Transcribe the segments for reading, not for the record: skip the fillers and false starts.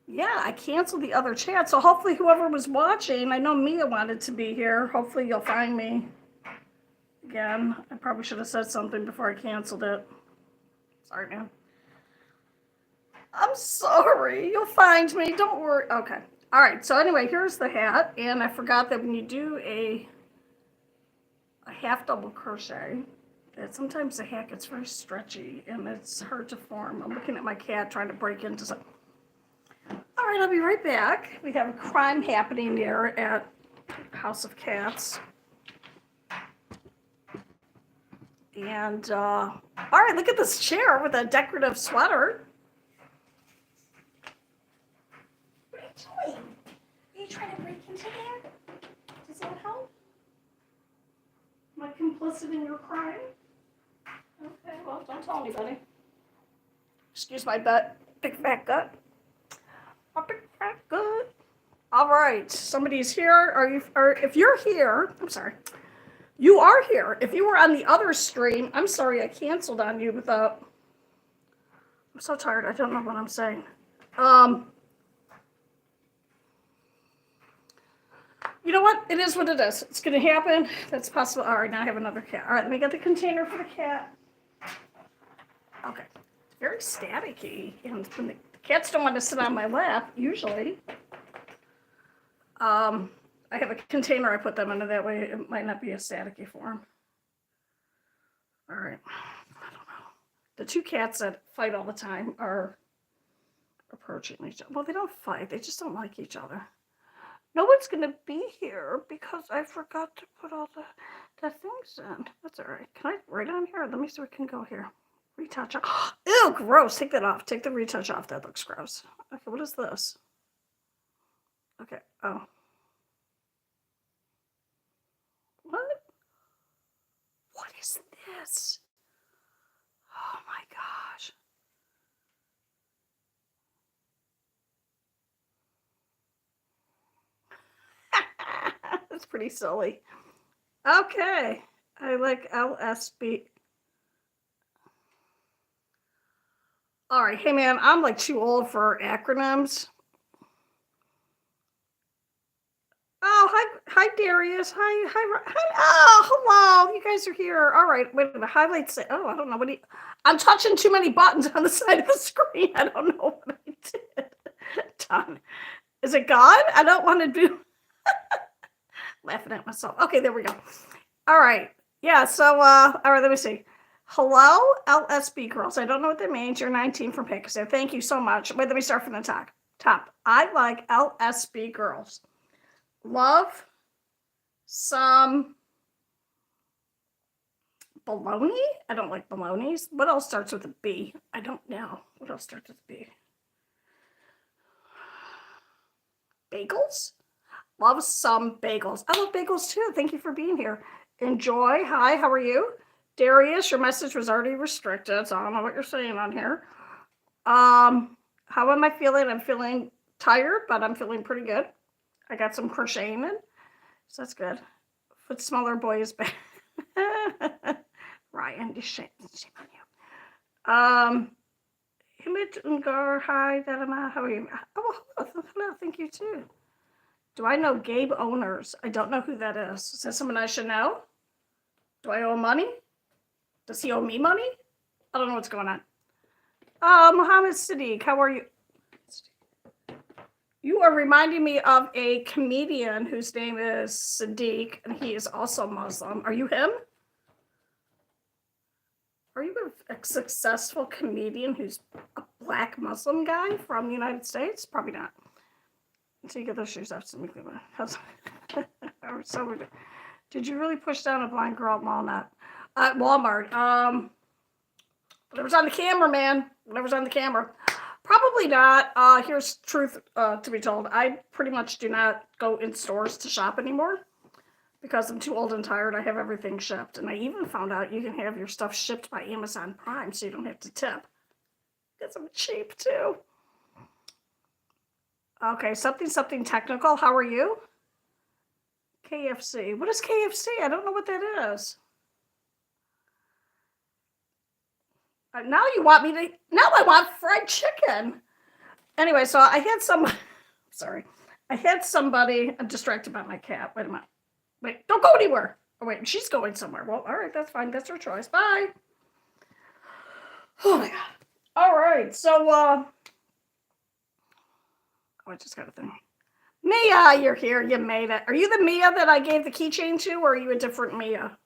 Yeah, I canceled the other chat, so hopefully whoever was watching, I know Mia wanted to be here. Hopefully you'll find me again. I probably should have said something before I canceled it. Sorry, man. I'm sorry. You'll find me. Don't worry. Okay. All right. So anyway, here's the hat, and I forgot that when you do a half double crochet, that sometimes the hat gets very stretchy and it's hard to form. I'm looking at my cat trying to break into something. All right, I'll be right back. We have a crime happening here at House of Cats. And, all right, look at this chair with a decorative sweater. What are you doing? Are you trying to break into there? Does that help? Am I complicit in your crime? Okay, well, don't tell anybody. Excuse my butt. Big fat gut. A big fat gut. All right, somebody's here. Or if you're here, I'm sorry. You are here. If you were on the other stream, I'm sorry I canceled on you without. I'm so tired. I don't know what I'm saying. You know what? It is what it is. It's going to happen. That's possible. All right, now I have another cat. All right, let me get the container for the cat. Okay. It's very staticky. And when the cats don't want to sit on my lap, usually. I have a container I put them into. That way it might not be a staticky form. All right. I don't know. The two cats that fight all the time are approaching each other. Well, they don't fight. They just don't like each other. No one's going to be here because I forgot to put all the things in. That's all right. Can I write on here? Let me see what can go here. Retouch off. Ew, gross. Take that off. Take the retouch off. That looks gross. Okay, what is this? Okay. Oh. What? What is this? Oh my gosh. That's pretty silly. Okay. I like LSB. All right. Hey, man, I'm like too old for acronyms. Oh, hi, Darius. Hi. Oh, hello. You guys are here. All right. Wait a minute. Highlights. Oh, I don't know. I'm touching too many buttons on the side of the screen. I don't know what I did. Done. Is it gone? I don't want to do. Laughing at myself. Okay, there we go. All right. Yeah. So, all right. Let me see. Hello, LSB girls. I don't know what that means. You're 19 from Pakistan. Thank you so much. Wait, let me start from the top. I like LSB girls. Love some bologna. I don't like bolognas. What else starts with a B? I don't know. What else starts with a B? Bagels? Love some bagels. I love bagels too. Thank you for being here. Enjoy. Hi, how are you? Darius, your message was already restricted, so I don't know what you're saying on here. How am I feeling? I'm feeling tired, but I'm feeling pretty good. I got some crocheting in, so that's good. Foot smaller boy is back. Ryan, shame on you. Himit Ungar, hi, Dadama, how are you? Oh, hello, thank you too. Do I know Gabe Owners? I don't know who that is. Is that someone I should know? Do I owe money? Does he owe me money? I don't know what's going on. Mohammed Siddiq, how are you? You are reminding me of a comedian whose name is Siddiq, and he is also Muslim. Are you him? Are you a successful comedian who's a black Muslim guy from the United States? Probably not. So you get those shoes off. So did you really push down a blind girl at Walmart? At Walmart. Whatever's on the camera, man. Whatever's on the camera. Probably not. Here's truth to be told. I pretty much do not go in stores to shop anymore because I'm too old and tired. I have everything shipped. And I even found out you can have your stuff shipped by Amazon Prime so you don't have to tip. Because I'm cheap too. Okay, something technical. How are you? KFC. What is KFC? I don't know what that is. Now you want me to. Now I want fried chicken. Anyway, so I had some. Sorry, I had somebody. I'm distracted by my cat. Wait a minute. Wait, don't go anywhere. Oh wait, she's going somewhere. Well, all right, that's fine. That's her choice. Bye. Oh my god. All right, so oh, I just got a thing. Mia, you're here. You made it. Are you the Mia that I gave the keychain to, or are you a different Mia?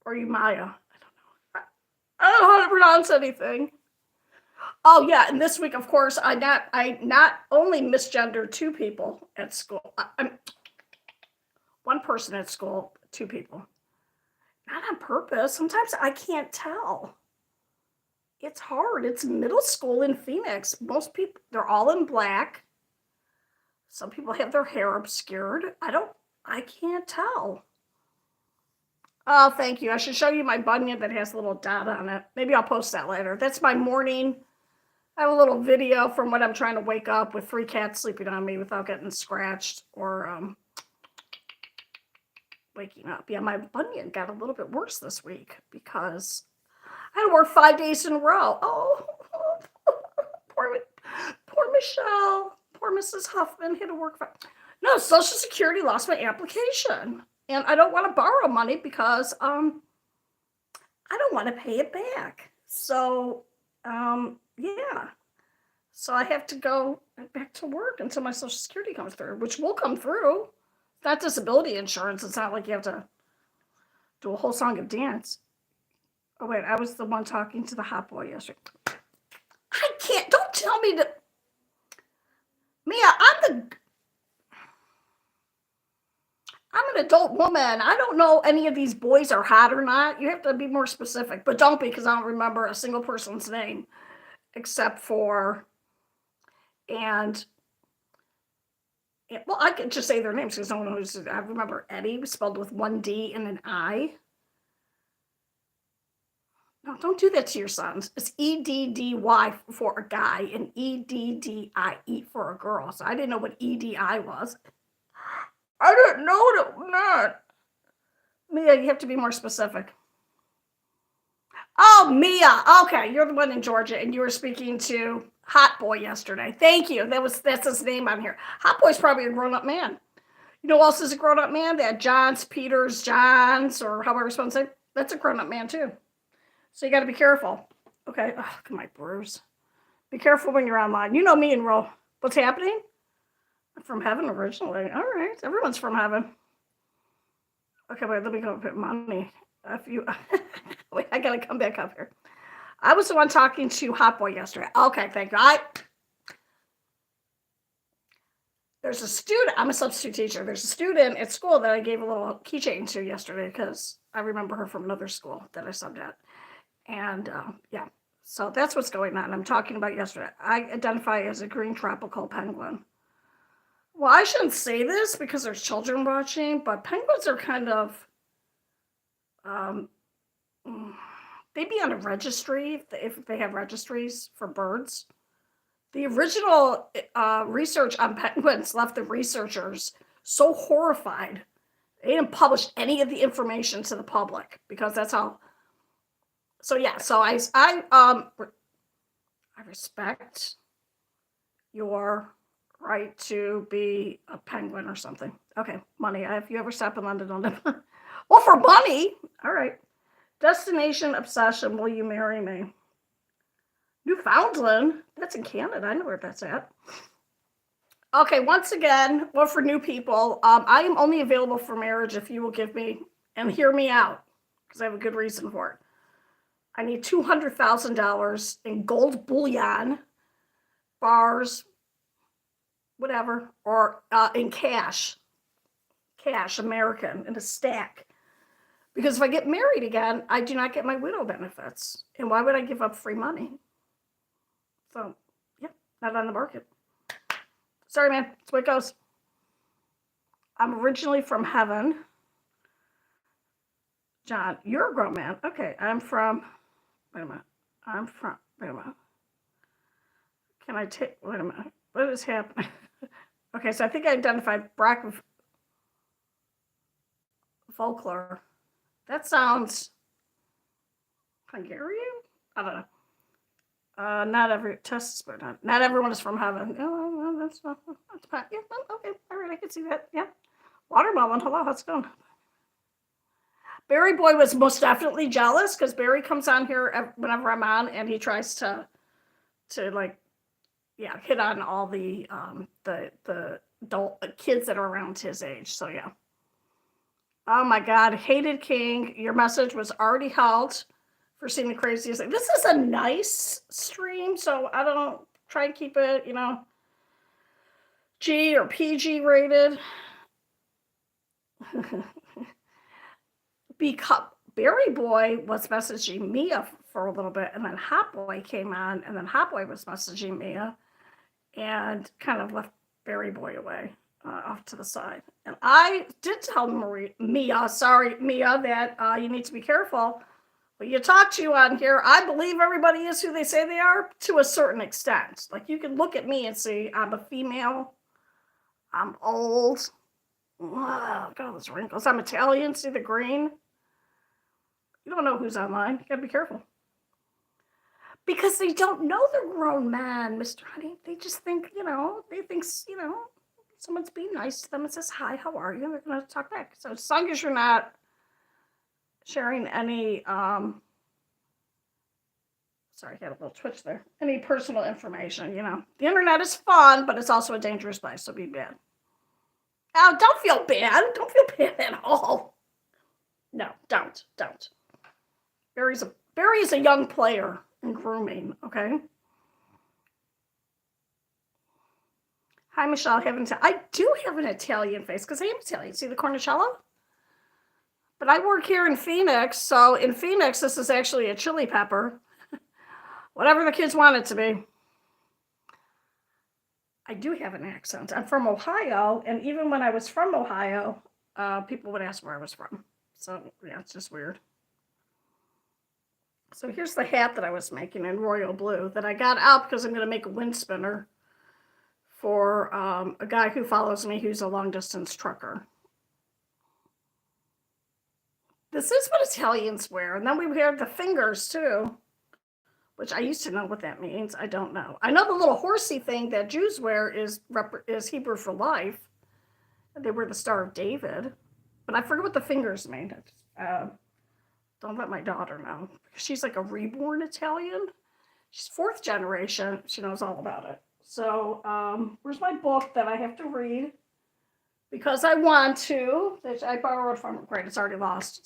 Or are you Maya? I don't know how to pronounce anything. Oh yeah, and this week, of course, I not only misgendered two people at school. I'm one person at school, two people. Not on purpose. Sometimes I can't tell. It's hard. It's middle school in Phoenix. Most people, they're all in black. Some people have their hair obscured. I can't tell. Oh, thank you. I should show you my bunion that has a little dot on it. Maybe I'll post that later. That's my morning. I have a little video from when I'm trying to wake up with 3 cats sleeping on me without getting scratched or waking up. Yeah, my bunion got a little bit worse this week because I had to work 5 days in a row. Oh, poor Michelle. Poor Mrs. Huffman had to work. No, Social Security lost my application. And I don't want to borrow money because I don't want to pay it back. So, yeah. So I have to go back to work until my Social Security comes through, which will come through. It's not disability insurance. It's not like you have to do a whole song and dance. Oh, wait, I was the one talking to the hot boy yesterday. I can't, don't tell me to. Mia, I'm an adult woman. I don't know any of these boys are hot or not. You have to be more specific, but don't be because I don't remember a single person's name except for, and well, I could just say their names because no one knows. I remember Eddie, spelled with 1 D and an I. No, don't do that to your sons. It's EDDY for a guy and EDDIE for a girl. So I didn't know what EDI was. I didn't know what it meant. Mia, you have to be more specific. Oh, Mia. Okay, you're the one in Georgia, and you were speaking to Hot Boy yesterday. Thank you. That's his name on here. Hot Boy's probably a grown-up man. You know who else is a grown-up man? That Johns, Peters, Johns, or however you're supposed to say. That's a grown-up man too. So you got to be careful. Okay. Oh, my bruise. Be careful when you're online. You know me and Ro. What's happening? I'm from heaven originally. All right. Everyone's from heaven. Okay, wait. Let me go put money. If you, wait, I gotta come back up here. I was the one talking to Hot Boy yesterday. Okay, thank you. There's a student. I'm a substitute teacher. There's a student at school that I gave a little keychain to yesterday because I remember her from another school that I subbed at. And yeah, so that's what's going on. I'm talking about yesterday. I identify as a green tropical penguin. Well, I shouldn't say this because there's children watching, but penguins are kind of, they'd be on a registry if they have registries for birds. The original research on penguins left the researchers so horrified. They didn't publish any of the information to the public because that's how. So yeah, so I respect your right to be a penguin or something. Okay, money. If you ever stop in London, I'll never. Well, for money. All right. Destination obsession. Will you marry me? Newfoundland. That's in Canada. I know where that's at. Okay, once again, well, for new people, I am only available for marriage if you will give me and hear me out because I have a good reason for it. I need $200,000 in gold bullion, bars, whatever, or in cash, American, in a stack. Because if I get married again, I do not get my widow benefits. And why would I give up free money? So, yeah, not on the market. Sorry, man. That's the way it goes. I'm originally from heaven. John, you're a grown man. Okay, I'm from, wait a minute. Wait a minute. Can I take, wait a minute. What is happening? Okay, so I think I identified Brock folklore. That sounds Hungarian? I don't know. Not every test, but not everyone is from heaven. Oh, well, that's fine. Yeah, okay, all right, I can see that. Yeah, watermelon. Hello, how's it going? Barry Boy was most definitely jealous because Barry comes on here whenever I'm on, and he tries to like, yeah, hit on all the adult kids that are around his age. So yeah. Oh my God, hated King, your message was already held for seeing the craziest thing. This is a nice stream, so I don't try and keep it, G or PG rated. Because Berry Boy was messaging Mia for a little bit, and then Hot Boy came on, and then Hot Boy was messaging Mia, and kind of left Berry Boy away off to the side. And I did tell Mia, that you need to be careful. When you talk to you on here, I believe everybody is who they say they are to a certain extent. Like, you can look at me and see I'm a female, I'm old. Oh, look at all those wrinkles. I'm Italian. See the green? You don't know who's online. You gotta be careful. Because they don't know they're grown men, Mr. Honey. They just think, they think, someone's being nice to them and says, hi, how are you? And they're gonna talk back. So as long as you're not sharing any, sorry, I had a little twitch there. Any personal information, The internet is fun, but it's also a dangerous place, so be bad. Oh, don't feel bad. Don't feel bad at all. No, don't. Barry's a young player in grooming, okay? Hi, Michelle. I do have an Italian face because I am Italian. See the cornicello? But I work here in Phoenix, so in Phoenix, this is actually a chili pepper. Whatever the kids want it to be. I do have an accent. I'm from Ohio, and even when I was from Ohio, people would ask where I was from. So, yeah, it's just weird. So here's the hat that I was making in royal blue that I got out because I'm going to make a wind spinner for a guy who follows me who's a long-distance trucker. This is what Italians wear. And then we wear the fingers, too, which I used to know what that means. I don't know. I know the little horsey thing that Jews wear is Hebrew for life. They wear the Star of David. But I forget what the fingers mean. Don't let my daughter know. She's like a reborn Italian. She's 4th generation. She knows all about it. So where's my book that I have to read? Because I want to. That I borrowed from. Great, it's already lost.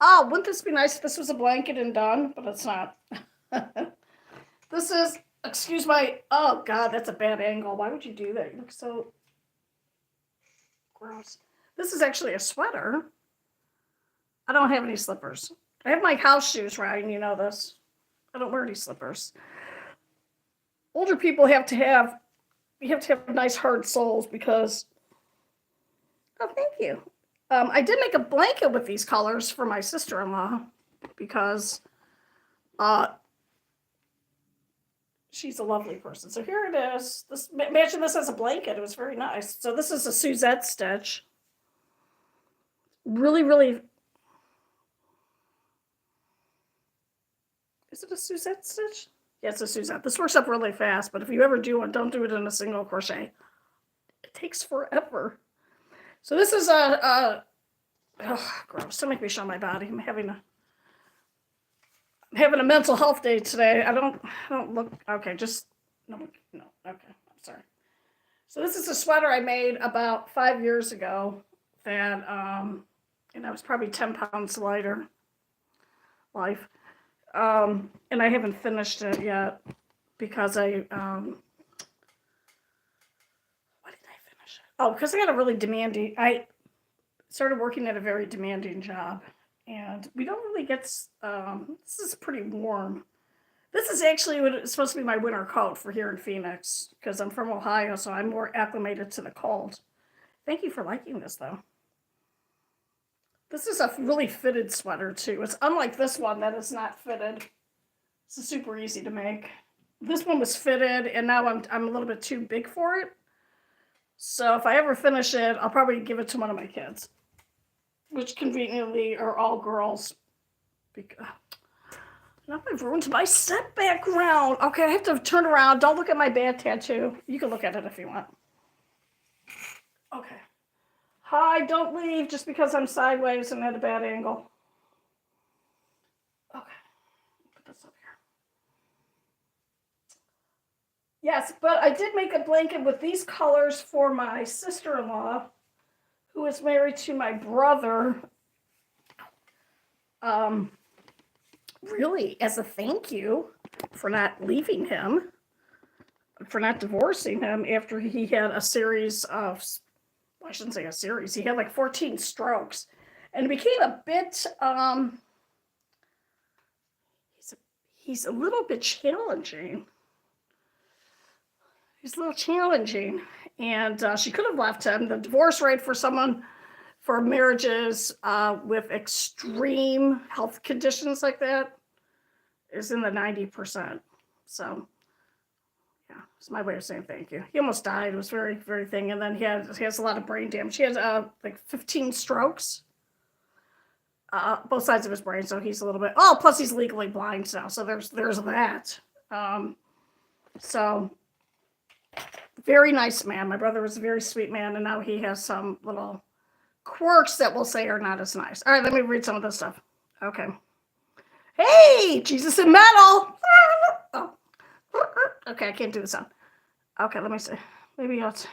Oh, wouldn't this be nice if this was a blanket and done? But it's not. This is, excuse my, oh God, that's a bad angle. Why would you do that? You look so gross. This is actually a sweater. I don't have any slippers. I have my house shoes, Ryan, you know this. I don't wear any slippers. Older people have to have nice hard soles because, oh, thank you. I did make a blanket with these colors for my sister-in-law because she's a lovely person. So here it is. Imagine this as a blanket. It was very nice. So this is a Suzette stitch. Really, really. Is it a Suzette stitch? Yeah, it's a Suzette. This works up really fast, but if you ever do one, don't do it in a single crochet. It takes forever. So this is oh, gross. Don't make me show my body. I'm having a mental health day today. I don't look okay. Just no. Okay, I'm sorry. So this is a sweater I made about 5 years ago. That and I was probably 10 pounds lighter. And I haven't finished it yet because why did I finish it? Oh, because I got a really demanding. I started working at a very demanding job, and we don't really get. This is pretty warm. This is actually what it's supposed to be my winter coat for here in Phoenix because I'm from Ohio, so I'm more acclimated to the cold. Thank you for liking this, though. This is a really fitted sweater, too. It's unlike this one that is not fitted. This is super easy to make. This one was fitted, and now I'm a little bit too big for it. So if I ever finish it, I'll probably give it to one of my kids, which conveniently are all girls. Now I've ruined my set background. Okay, I have to turn around. Don't look at my bad tattoo. You can look at it if you want. Okay. Hi, don't leave just because I'm sideways and at a bad angle. Okay. Put this up here. Yes, but I did make a blanket with these colors for my sister-in-law, who is married to my brother. Really, as a thank you for not leaving him, for not divorcing him after he had a series of, well, I shouldn't say a series, he had like 14 strokes. And it became a bit, he's a little bit challenging. He's a little challenging. And she could have left him. The divorce rate for someone, for marriages with extreme health conditions like that is in the 90%. So, yeah, it's my way of saying thank you. He almost died. It was very, very thing. And then he has a lot of brain damage. He has like 15 strokes, both sides of his brain. So he's a little bit. Oh, plus he's legally blind now. So there's that. So very nice man. My brother was a very sweet man, and now he has some little quirks that we'll say are not as nice. All right, let me read some of this stuff. Okay. Hey, Jesus and metal. Oh. Okay, I can't do the sound. Okay, let me see. Maybe I'll take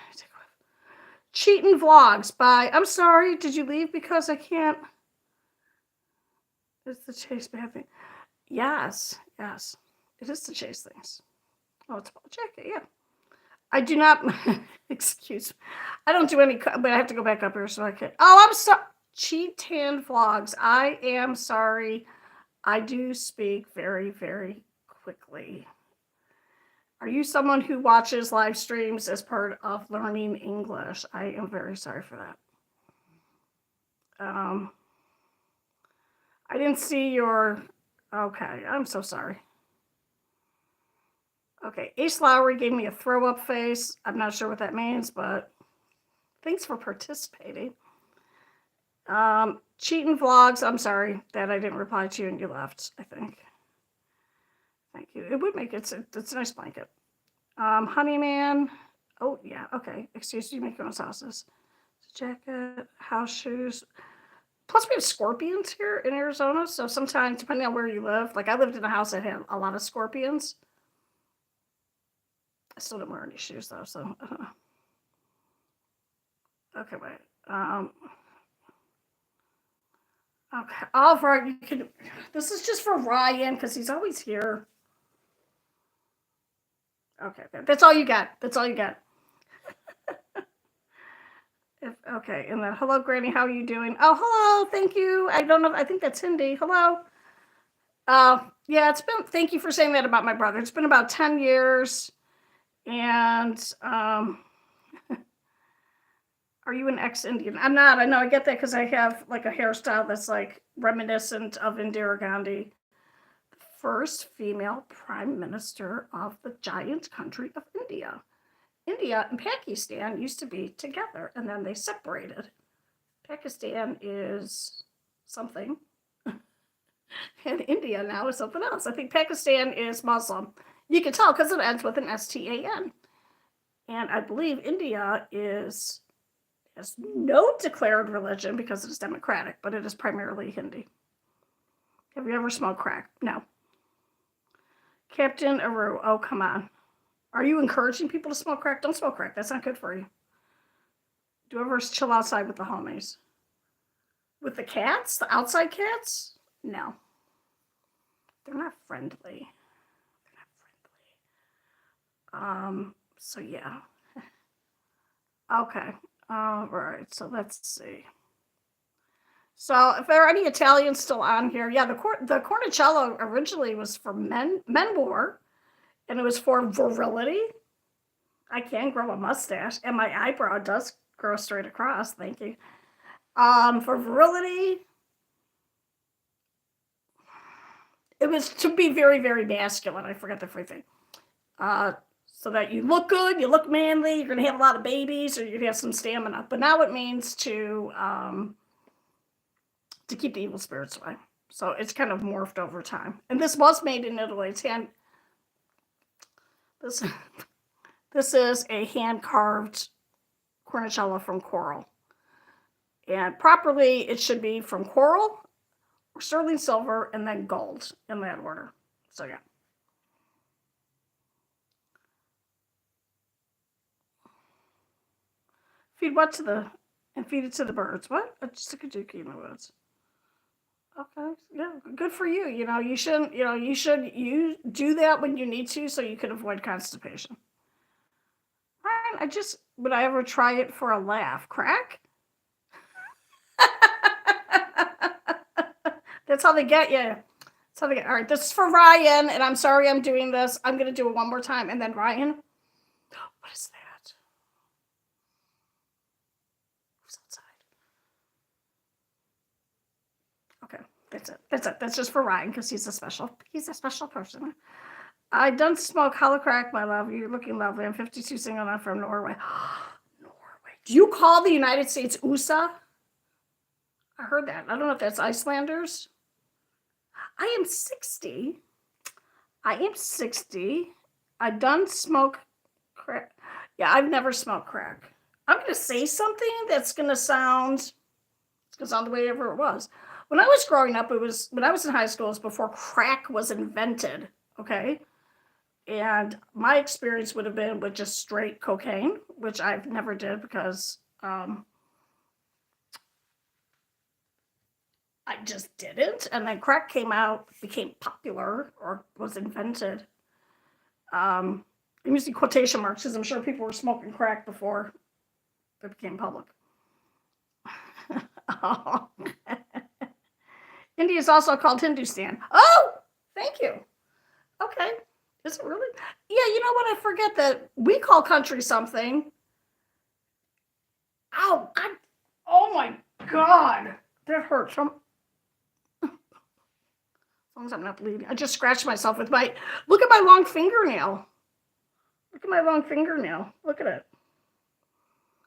Cheating Vlogs by, I'm sorry, did you leave because I can't? It's the chase bad thing. Yes. It is to chase things. Oh, it's a jacket, yeah. I do not, excuse me. I don't do any, but I have to go back up here so I can. Oh, I'm sorry. Cheating Vlogs. I am sorry. I do speak very, very quickly. Are you someone who watches live streams as part of learning English? I am very sorry for that. I didn't see your, okay, I'm so sorry. Okay, Ace Lowry gave me a throw up face. I'm not sure what that means, but thanks for participating. Cheating Vlogs, I'm sorry that I didn't reply to you and you left, I think. Thank you. It would make it's a nice blanket. Honeyman. Oh, yeah, okay. Excuse me, make your own sauces. Jacket, house shoes. Plus, we have scorpions here in Arizona, so sometimes, depending on where you live, like I lived in a house that had a lot of scorpions. I still didn't wear any shoes though, so. Okay, wait. Okay, all right. You can. This is just for Ryan because he's always here. Okay, that's all you got. That's all you got. Okay, and then hello, Granny. How are you doing? Oh, hello. Thank you. I don't know. I think that's Cindy. Hello. Yeah, it's been. Thank you for saying that about my brother. It's been about 10 years. And are you an ex-Indian? I'm not. I know. I get that because I have like a hairstyle that's like reminiscent of Indira Gandhi, the first female prime minister of the giant country of India. India and Pakistan used to be together, and then they separated. Pakistan is something, and India now is something else. I think Pakistan is Muslim. You can tell because it ends with an STAN. And I believe India has no declared religion because it is democratic, but it is primarily Hindi. Have you ever smoked crack? No. Captain Aru, oh, come on. Are you encouraging people to smoke crack? Don't smoke crack. That's not good for you. Do you ever chill outside with the homies? With the cats? The outside cats? No. They're not friendly. So yeah. Okay. All right. So let's see. So if there are any Italians still on here, yeah, the cornicello originally was for men wore, and it was for virility. I can grow a mustache, and my eyebrow does grow straight across. Thank you. For virility, it was to be very, very masculine. I forgot the free thing. So that you look good, you look manly, you're going to have a lot of babies, or you have some stamina. But now it means to keep the evil spirits away. So it's kind of morphed over time. And this was made in Italy. It's hand. This this is a hand carved cornicella from coral. And properly, it should be from coral or sterling silver and then gold in that order. So yeah. Feed what to the and feed it to the birds. What? A chickadookie in the woods. Okay. Yeah. Good for you. You shouldn't. You do that when you need to, so you can avoid constipation. Right. Would I ever try it for a laugh? Crack? That's how they get you. That's how they get. All right. This is for Ryan, and I'm sorry I'm doing this. I'm gonna do it one more time, and then Ryan. What is that? Who's outside? Okay. That's it. That's it. That's just for Ryan because he's a special person. I don't smoke hollow crack, my love. You're looking lovely. I'm 52, single, I'm from Norway. Norway. Do you call the United States USA? I heard that. I don't know if that's Icelanders. I am 60. I done smoke crack. Yeah, I've never smoked crack. I'm going to say something that's going to sound the way ever it was. When I was growing up, when I was in high school, it was before crack was invented, okay? And my experience would have been with just straight cocaine, which I've never did because I just didn't. And then crack came out, became popular, or was invented. I'm using quotation marks because I'm sure people were smoking crack before it became public. Oh. India is also called Hindustan. Oh, thank you. Okay. Is it really? Yeah, you know what? I forget that we call country something. Ow! Oh my God. That hurts. As long as I'm not bleeding. I just scratched myself with look at my long fingernail. Look at it.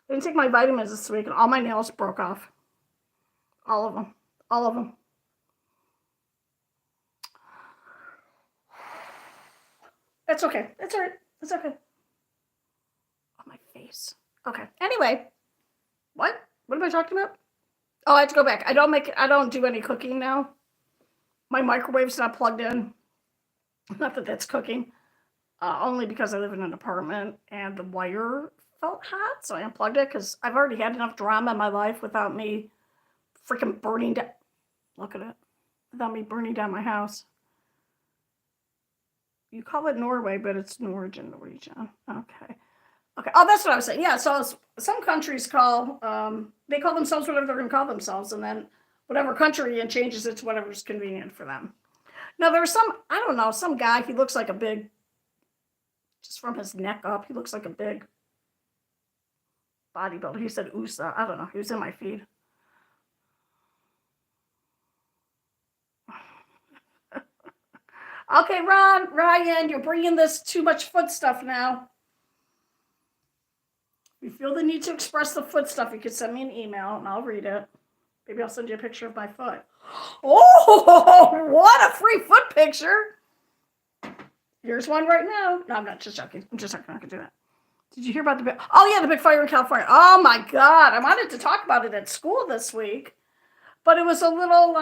I didn't take my vitamins this week and all my nails broke off. All of them. That's okay. That's all right. That's okay. On my face. Okay. Anyway, what am I talking about? Oh, I have to go back. I don't do any cooking now. My microwave's not plugged in. Not that that's cooking. Only because I live in an apartment and the wire felt hot, so I unplugged it because I've already had enough drama in my life without me freaking burning down. Look at it. Without me burning down my house. You call it Norway, but it's Norwegian. Okay. Oh, that's what I was saying. Yeah, so some countries call themselves whatever they're going to call themselves, and then whatever country and changes it to whatever's convenient for them. Now, there's some guy, he looks like a big, just from his neck up, he looks like a big bodybuilder. He said USA. I don't know. He was in my feed. Okay, Ryan, you're bringing this too much foot stuff now. If you feel the need to express the foot stuff, you can send me an email and I'll read it. Maybe I'll send you a picture of my foot. Oh, what a free foot picture. Here's one right now. No, I'm not just joking. I'm not going to do that. Did you hear about the big fire in California? Oh my God. I wanted to talk about it at school this week, but it was a little,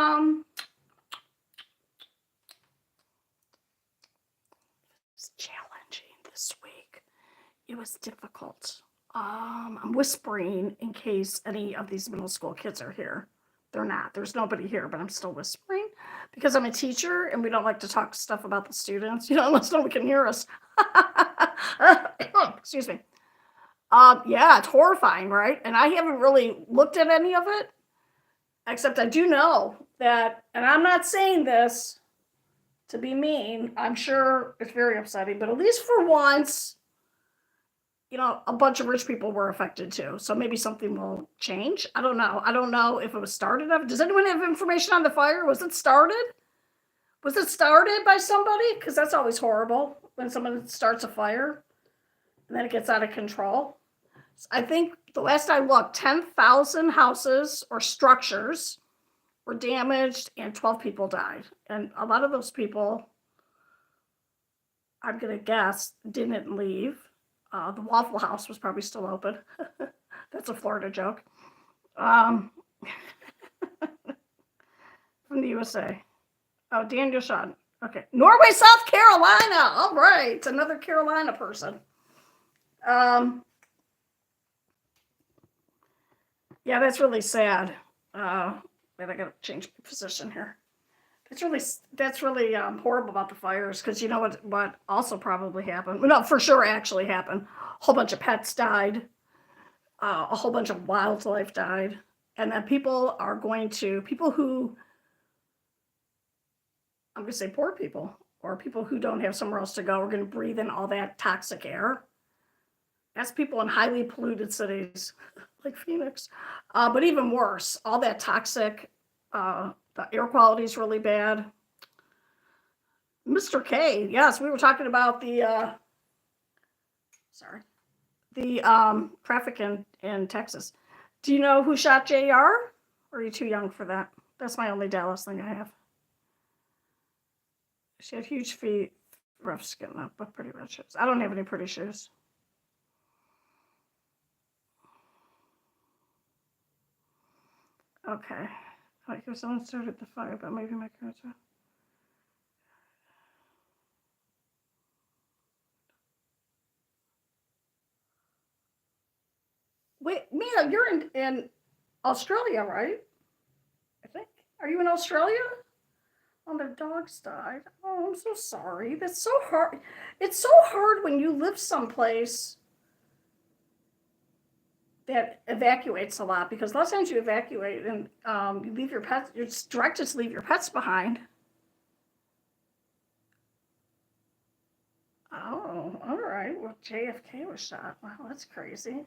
challenging this week. It was difficult. I'm whispering in case any of these middle school kids are here. They're not. There's nobody here, but I'm still whispering because I'm a teacher and we don't like to talk stuff about the students, unless no one can hear us. Excuse me. Yeah, it's horrifying, right? And I haven't really looked at any of it, except I do know that, and I'm not saying this to be mean, I'm sure it's very upsetting, but at least for once, a bunch of rich people were affected too. So maybe something will change. I don't know. I don't know if it was started. Does anyone have information on the fire? Was it started? Was it started by somebody? Because that's always horrible when someone starts a fire and then it gets out of control. I think the last I looked, 10,000 houses or structures were damaged and 12 people died. And a lot of those people, I'm going to guess, didn't leave. The Waffle House was probably still open. That's a Florida joke. From the USA. Oh, Daniel Sean. Okay. Norway, South Carolina. All right. Another Carolina person. Yeah, that's really sad. Wait, I gotta change my position here. That's really horrible about the fires, because you know what also probably happened. No, for sure actually happened. A whole bunch of pets died. A whole bunch of wildlife died, and then people who, I'm going to say poor people, or people who don't have somewhere else to go, are going to breathe in all that toxic air. That's people in highly polluted cities like Phoenix. But even worse, all that toxic, the air quality is really bad. Mr. K, yes, we were talking about the traffic in Texas. Do you know who shot JR? Or are you too young for that? That's my only Dallas thing I have. She had huge feet, rough skin, but pretty red shoes. I don't have any pretty shoes. Okay. Like if someone started the fire, but maybe my cards are. Wait, Mia, you're in Australia, right? I think. Are you in Australia? Oh, their dogs died. Oh, I'm so sorry. That's so hard. It's so hard when you live someplace that evacuates a lot, because a lot of times you evacuate and you leave your pets. You're directed to leave your pets behind. Oh, all right. Well, JFK was shot. Wow, that's crazy.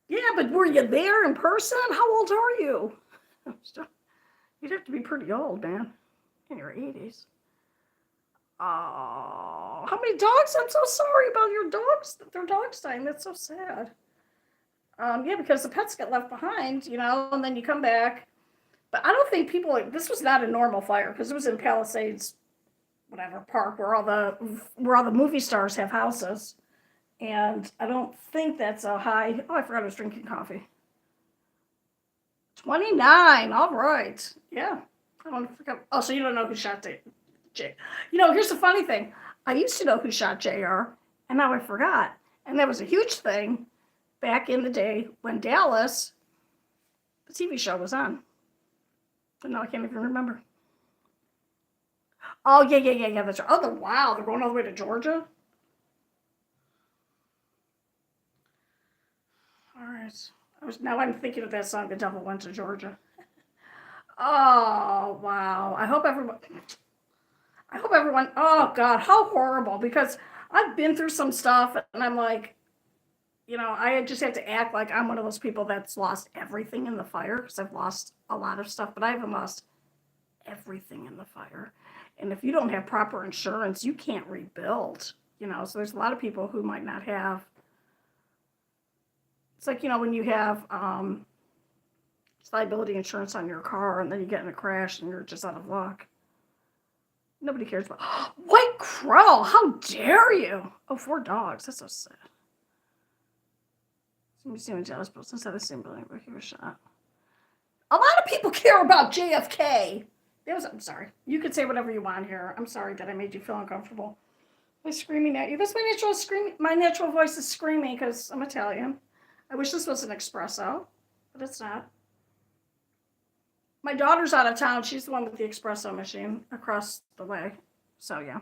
Yeah, but were you there in person? How old are you? You'd have to be pretty old, man. In your 80s. Oh, how many dogs? I'm so sorry about your dogs. Their dogs dying. That's so sad. Yeah, because the pets get left behind, and then you come back. But I don't think this was not a normal fire, because it was in Palisades, whatever park where all the movie stars have houses, and I don't think that's a high. Oh, I forgot I was drinking coffee. 29. All right. Yeah. I don't forget. Oh, so you don't know who shot J. Here's the funny thing. I used to know who shot JR, and now I forgot. And that was a huge thing back in the day when Dallas, the TV show, was on. But now I can't even remember. Oh, yeah. That's right. Oh, wow. They're going all the way to Georgia? All right. Now I'm thinking of that song, The Devil Went to Georgia. Oh, wow. I hope everyone, oh God, how horrible, because I've been through some stuff and I'm like, I just have to act like I'm one of those people that's lost everything in the fire, because I've lost a lot of stuff, but I haven't lost everything in the fire. And if you don't have proper insurance, you can't rebuild, so there's a lot of people who might not have. It's like, when you have liability insurance on your car and then you get in a crash and you're just out of luck. Nobody cares about. White Crow, how dare you? Oh, 4 dogs. That's so sad. Some museum jealous person inside the same building where he was shot. A lot of people care about JFK. I'm sorry. You could say whatever you want here. I'm sorry that I made you feel uncomfortable by screaming at you. That's my natural scream. My natural voice is screaming because I'm Italian. I wish this was an espresso, but it's not. My daughter's out of town. She's the one with the espresso machine across the way. So, yeah.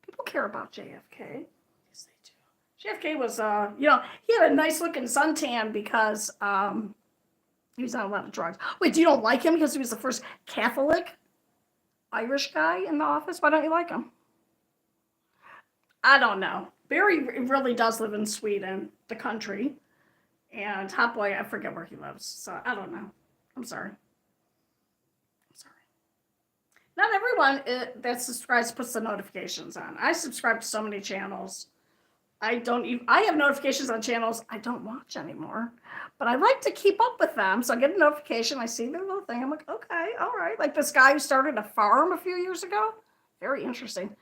People care about JFK. Yes, they do. JFK was, he had a nice looking suntan because he was on a lot of drugs. Wait, you don't like him because he was the first Catholic Irish guy in the office? Why don't you like him? I don't know. Barry really does live in Sweden, the country. And Hot Boy, I forget where he lives. So, I don't know. I'm sorry. Not everyone that subscribes puts the notifications on. I subscribe to so many channels. I have notifications on channels I don't watch anymore. But I like to keep up with them. So I get a notification. I see their little thing. I'm like, okay, all right. Like this guy who started a farm a few years ago. Very interesting.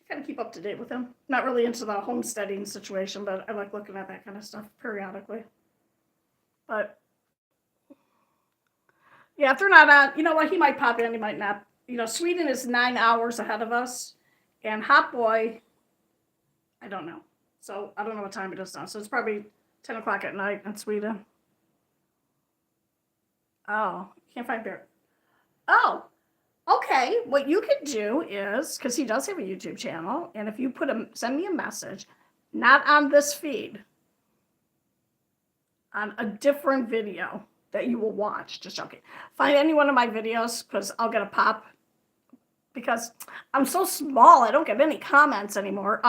Kind of keep up to date with him. Not really into the homesteading situation, but I like looking at that kind of stuff periodically. But yeah, if they're not on, you know what, he might pop in, he might not. You know, Sweden is 9 hours ahead of us, and Hot Boy, I don't know. So I don't know what time it is now. So it's probably 10 o'clock at night in Sweden. Oh, can't find Bear. Oh, okay. What you could do is, because he does have a YouTube channel, and if you send me a message, not on this feed, on a different video that you will watch. Just joking. Find any one of my videos because I'll get a pop because I'm so small. I don't get any comments anymore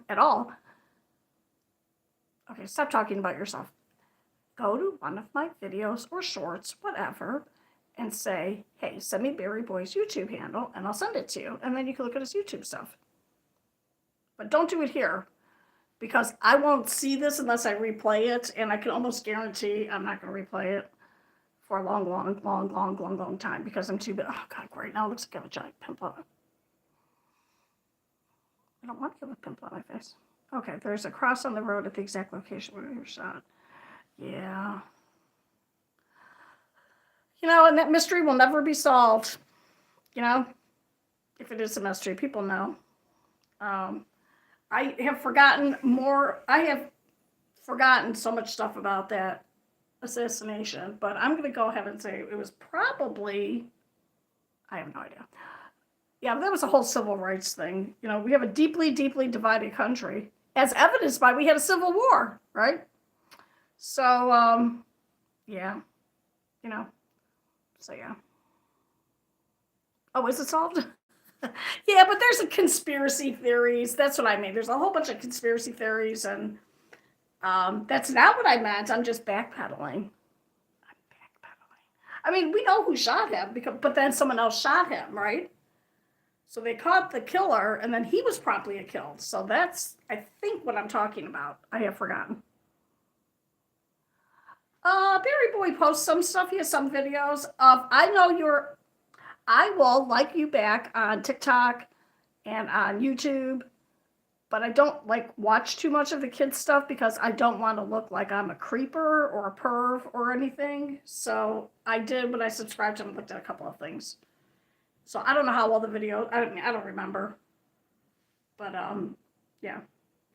at all. Okay, stop talking about yourself. Go to one of my videos or shorts, whatever, and say, hey, send me Barry Boy's YouTube handle and I'll send it to you. And then you can look at his YouTube stuff. But don't do it here because I won't see this unless I replay it. And I can almost guarantee I'm not going to replay it for a long time because I'm too big. Oh, God, great. Now it looks like I have a giant pimple on it. I don't want to have a pimple on my face. Okay, there's a cross on the road at the exact location where you're shot. Yeah. You know, and that mystery will never be solved. You know, if it is a mystery, people know. I have forgotten so much stuff about that assassination, but I'm going to go ahead and say it was probably, I have no idea. Yeah, that was a whole civil rights thing. You know, we have a deeply divided country, as evidenced by we had a civil war, right? So, yeah, you know, so yeah. Oh, is it solved? Yeah, but there's a conspiracy theories. That's what I mean. There's a whole bunch of conspiracy theories, and that's not what I meant. I'm just backpedaling. I mean, we know who shot him, but then someone else shot him, right? So they caught the killer, and then he was promptly killed. So that's, I think, what I'm talking about. I have forgotten. Barry Boy posts some stuff. He has some videos of, I will like you back on TikTok and on YouTube, but I don't watch too much of the kids stuff because I don't want to look like I'm a creeper or a perv or anything. So I did when I subscribed to him, looked at a couple of things. So I don't know how well the video, I don't remember. But yeah.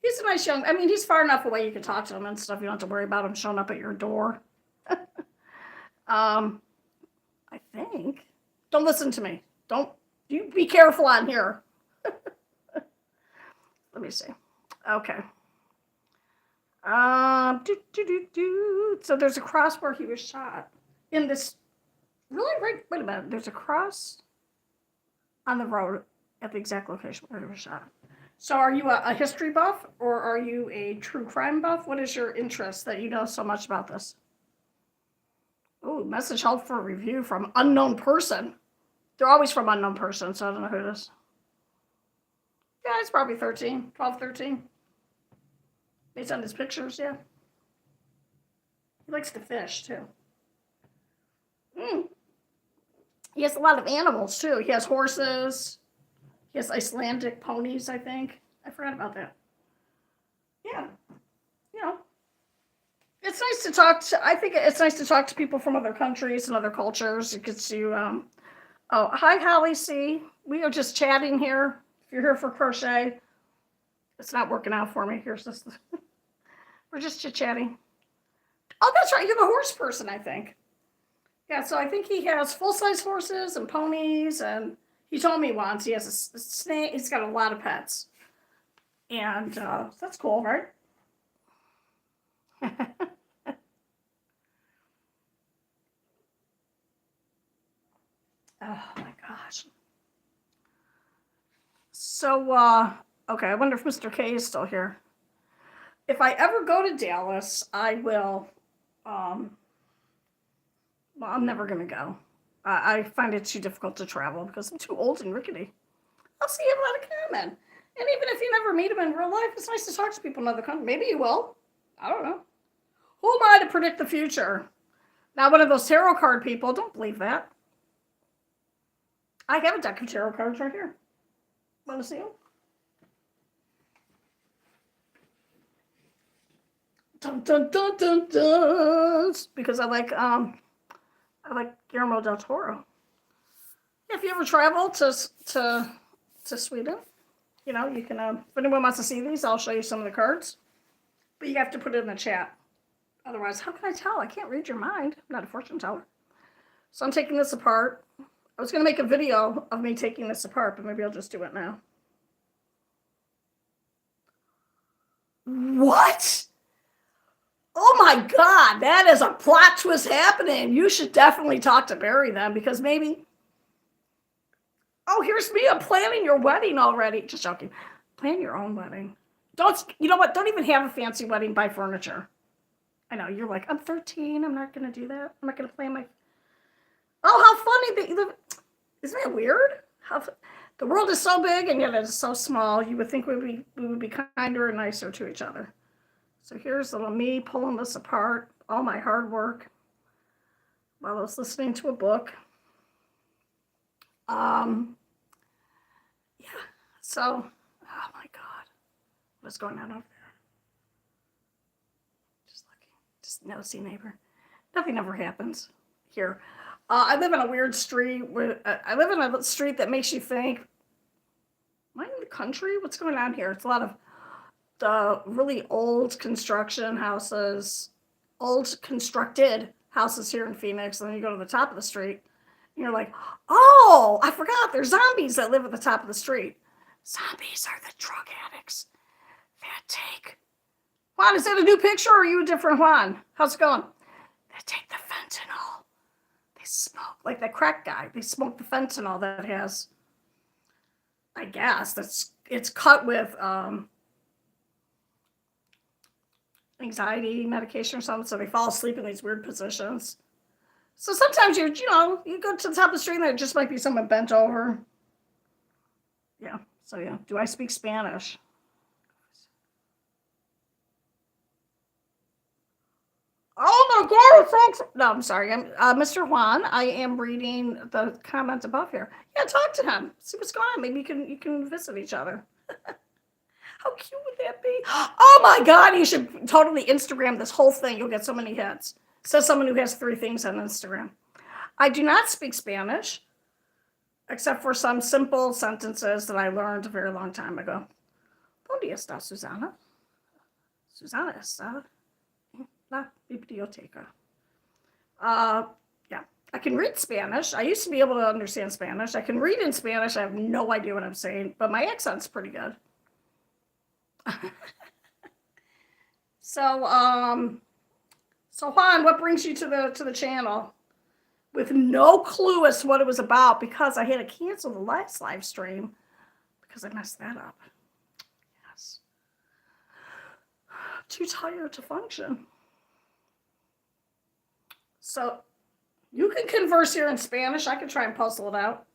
He's a nice he's far enough away you can talk to him and stuff. You don't have to worry about him showing up at your door. I think. Don't listen to me. You be careful on here. Let me see. Okay. So there's a cross where he was shot. In this, really, right? Wait a minute. There's a cross on the road at the exact location where he was shot. So are you a history buff or are you a true crime buff? What is your interest that you know so much about this? Oh, message held for review from unknown person. They're always from unknown person, so I don't know who it is. Yeah, it's probably 12, 13. Based on his pictures, yeah. He likes to fish, too. He has a lot of animals, too. He has horses. He has Icelandic ponies, I think. I forgot about that. Yeah. You know. It's nice to talk to, I think it's nice to talk to people from other countries and other cultures. It gets you, oh, hi, Holly C. We are just chatting here. If you're here for crochet, it's not working out for me. Here's this. We're just chit-chatting. Oh, that's right. You're the horse person, I think. Yeah, so I think he has full-size horses and ponies, and he told me once he has a snake. He's got a lot of pets. And that's cool, right? Oh, my gosh. So, okay, I wonder if Mr. K is still here. If I ever go to Dallas, I will, well, I'm never going to go. I find it too difficult to travel because I'm too old and rickety. I'll see him let it come in. And even if you never meet him in real life, it's nice to talk to people in other countries. Maybe you will. I don't know. Who am I to predict the future? Not one of those tarot card people. Don't believe that. I have a deck of tarot cards right here. Want to see them? Dun, dun, dun, dun, dun. Because I like Guillermo del Toro. If you ever travel to Sweden, you know, you can, if anyone wants to see these, I'll show you some of the cards. But you have to put it in the chat. Otherwise, how can I tell? I can't read your mind. I'm not a fortune teller. So I'm taking this apart. I was going to make a video of me taking this apart, but maybe I'll just do it now. What? Oh my God, that is a plot twist happening. You should definitely talk to Barry then, because maybe... Oh, here's me. I'm planning your wedding already. Just joking. Plan your own wedding. You know what? Don't even have a fancy wedding. Buy furniture. I know. You're like, I'm 13. I'm not going to do that. I'm not going to plan my... Oh, how funny that you live... Isn't that weird? The world is so big and yet it is so small. You would think we would be kinder and nicer to each other. So here's little me pulling this apart. All my hard work while I was listening to a book. Yeah. So, oh my God, what's going on over there? Just looking, just nosy neighbor. Nothing ever happens here. I live in a weird street where I live in a street that makes you think, am I in the country? What's going on here? It's a lot of the really old construction houses, old constructed houses here in Phoenix. And then you go to the top of the street and you're like, oh, I forgot there's zombies that live at the top of the street. Zombies are the drug addicts that take... Juan, is that a new picture or are you a different Juan? How's it going? They take the fentanyl. They smoke, like that crack guy. They smoke the fentanyl that has, I guess, it's cut with anxiety medication or something, so they fall asleep in these weird positions. So sometimes you go to the top of the street and there just might be someone bent over. Yeah, so yeah. Do I speak Spanish? Oh my God, thanks. No, I'm sorry. I'm Mr. Juan. I am reading the comments above here. Yeah, talk to him. See what's going on. Maybe you can visit each other. How cute would that be? Oh my God, you should totally Instagram this whole thing. You'll get so many hits. Says someone who has 3 things on Instagram. I do not speak Spanish, except for some simple sentences that I learned a very long time ago. ¿Dónde está Susana? Susana está en la biblioteca. Yeah, I can read Spanish. I used to be able to understand Spanish. I can read in Spanish. I have no idea what I'm saying, but my accent's pretty good. So Juan, what brings you to the channel? With no clue as to what it was about, because I had to cancel the last live stream because I messed that up. Yes. Too tired to function. So you can converse here in Spanish. I can try and puzzle it out.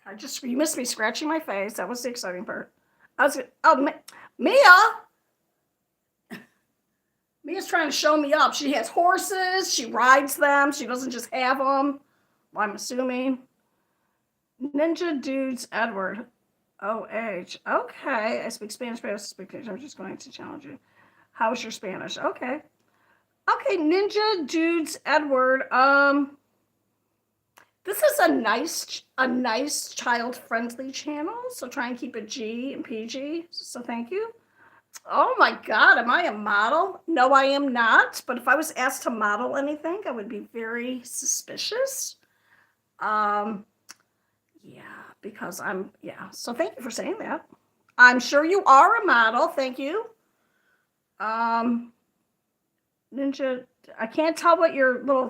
Oh my God, you missed me scratching my face. That was the exciting part. Mia. Mia's trying to show me up. She has horses. She rides them. She doesn't just have them. Well, I'm assuming. Ninja Dudes Edward. O-H. Okay. I speak Spanish, but I speak English. I'm just going to challenge you. How's your Spanish? Okay. Okay, Ninja Dudes Edward. This is a nice child-friendly channel, so try and keep it G and PG. So thank you. Oh my God, am I a model? No, I am not. But if I was asked to model anything, I would be very suspicious. Yeah, because so thank you for saying that. I'm sure you are a model. Thank you. Ninja, I can't tell what your little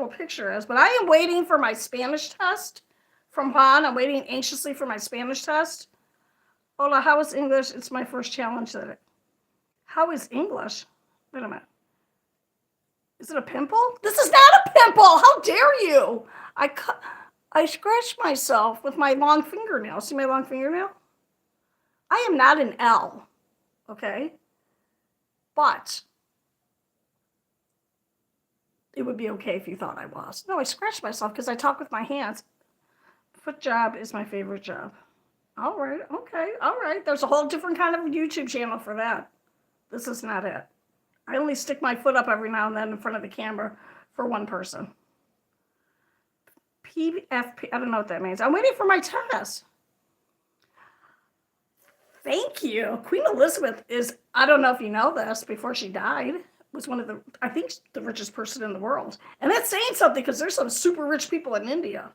picture is, but I am waiting for my Spanish test from Juan. I'm waiting anxiously for my Spanish test. Hola, how is English? It's my first challenge today. How is English? Wait a minute. Is it a pimple? This is not a pimple. How dare you? I scratched myself with my long fingernail. See my long fingernail? I am not an L. Okay? But it would be okay if you thought I was. No, I scratched myself because I talk with my hands. Foot job is my favorite job. All right, okay, all right. There's a whole different kind of YouTube channel for that. This is not it. I only stick my foot up every now and then in front of the camera for one person. PFP, I don't know what that means. I'm waiting for my test. Thank you. Queen Elizabeth is, I don't know if you know this, before she died, was one of the, I think, the richest person in the world. And that's saying something because there's some super rich people in India.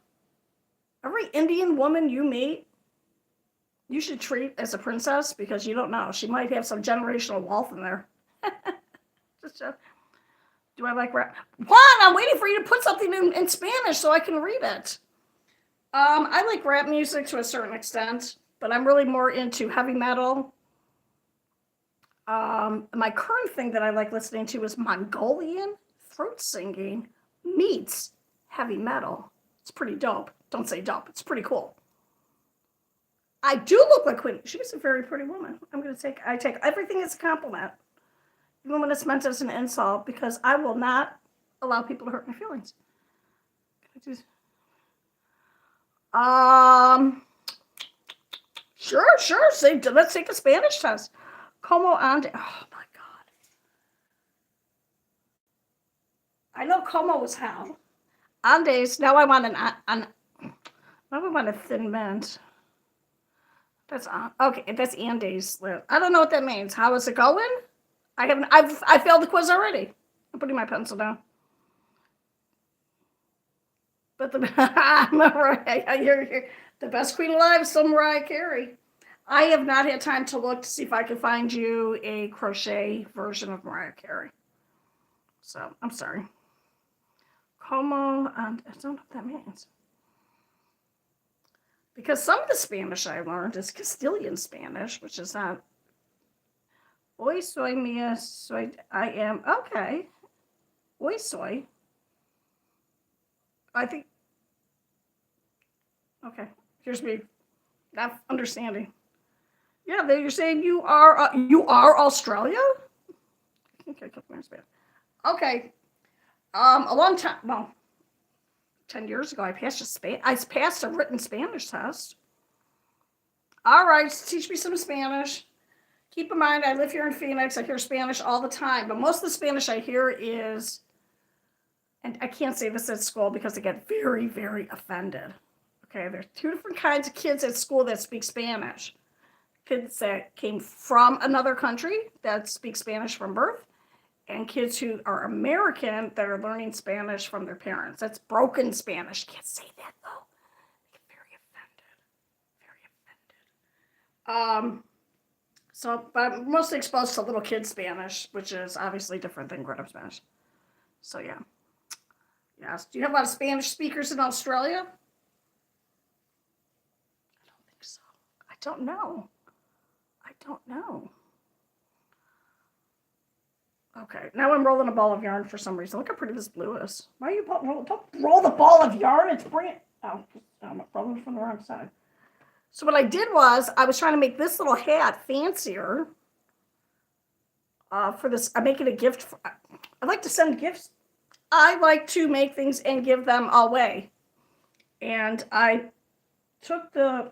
Every Indian woman you meet, you should treat as a princess because you don't know. She might have some generational wealth in there. Just do I like rap? Juan, I'm waiting for you to put something in Spanish so I can read it. I like rap music to a certain extent, but I'm really more into heavy metal. My current thing that I like listening to is Mongolian throat singing meets heavy metal. It's pretty dope. Don't say dope. It's pretty cool. I do look like Queen. She was a very pretty woman. I take everything as a compliment, even when it's meant as an insult, because I will not allow people to hurt my feelings. Sure. Let's take the Spanish test. Como ande? Oh my God. I know como was how. Andes. Now I want a thin mint. That's okay. That's Andes. I don't know what that means. How is it going? I failed the quiz already. I'm putting my pencil down. But you're the best queen alive is still Mariah Carey. I have not had time to look to see if I can find you a crochet version of Mariah Carey. So I'm sorry. Como and I don't know what that means. Because some of the Spanish I learned is Castilian Spanish, which is not. Hoy soy mía, soy. I am. Okay. Hoy soy. I think. Okay. Here's me not understanding. Yeah, you're saying you are Australia? Okay, okay. A long time. Well, 10 years ago, I passed a written Spanish test. All right, teach me some Spanish. Keep in mind, I live here in Phoenix. I hear Spanish all the time, but most of the Spanish I hear is, and I can't say this at school because I get very, very offended. Okay, there's two different kinds of kids at school that speak Spanish. Kids that came from another country that speak Spanish from birth, and kids who are American that are learning Spanish from their parents. That's broken Spanish. Can't say that though. I get very offended. But I'm mostly exposed to little kid Spanish, which is obviously different than grown-up Spanish. So yeah. Yes. Do you have a lot of Spanish speakers in Australia? I don't think so. I don't know. Okay, now I'm rolling a ball of yarn for some reason. Look how pretty this blue is. Why are you don't roll the ball of yarn? It's brand. Oh, I'm rolling from the wrong side. So what I did was I was trying to make this little hat fancier. For this, I'm making a gift. I like to send gifts. I like to make things and give them away. And I took this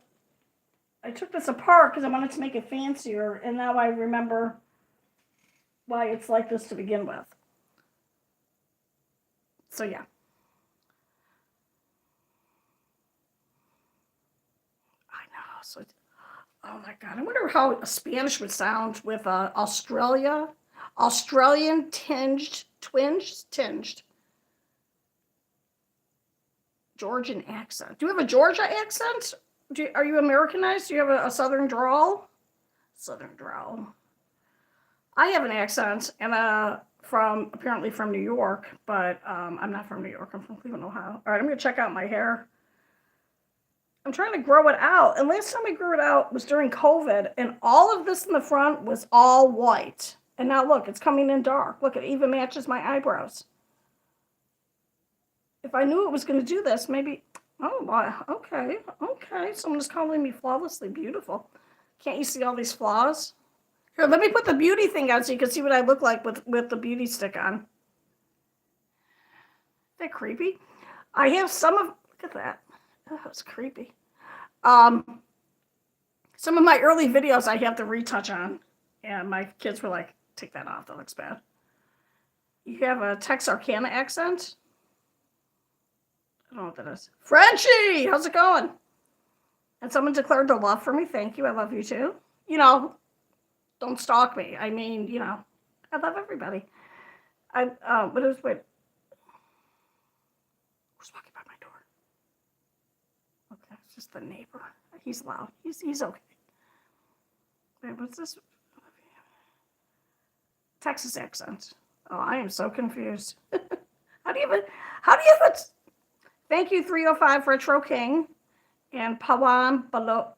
apart because I wanted to make it fancier, and now I remember why it's like this to begin with. So yeah. I know. So, oh my God. I wonder how Spanish would sound with Australian tinged Georgian accent. Do you have a Georgia accent? Are you Americanized? Do you have a Southern drawl? Southern drawl. I have an accent, and apparently from New York, but I'm not from New York. I'm from Cleveland, Ohio. All right, I'm going to check out my hair. I'm trying to grow it out, and last time I grew it out was during COVID, and all of this in the front was all white. And now look, it's coming in dark. Look, it even matches my eyebrows. If I knew it was going to do this, maybe. Oh, wow. Okay. Someone is calling me flawlessly beautiful. Can't you see all these flaws? Here, let me put the beauty thing on so you can see what I look like with the beauty stick on. that creepy? I have some of, look at that. Oh, that was creepy. Um, some of my early videos I have to retouch on. And my kids were like, take that off, that looks bad. You have a Texarkana accent? I don't know what that is. Frenchie, how's it going? And someone declared their love for me. Thank you. I love you too. You know, don't stalk me. I mean, you know, I love everybody. Wait. Who's walking by my door? Okay, it's just the neighbor. He's loud. He's okay. Wait, what's this? Texas accent. Oh, I am so confused. How do you have it? Thank you, 305 Retro King and Pawan Balo.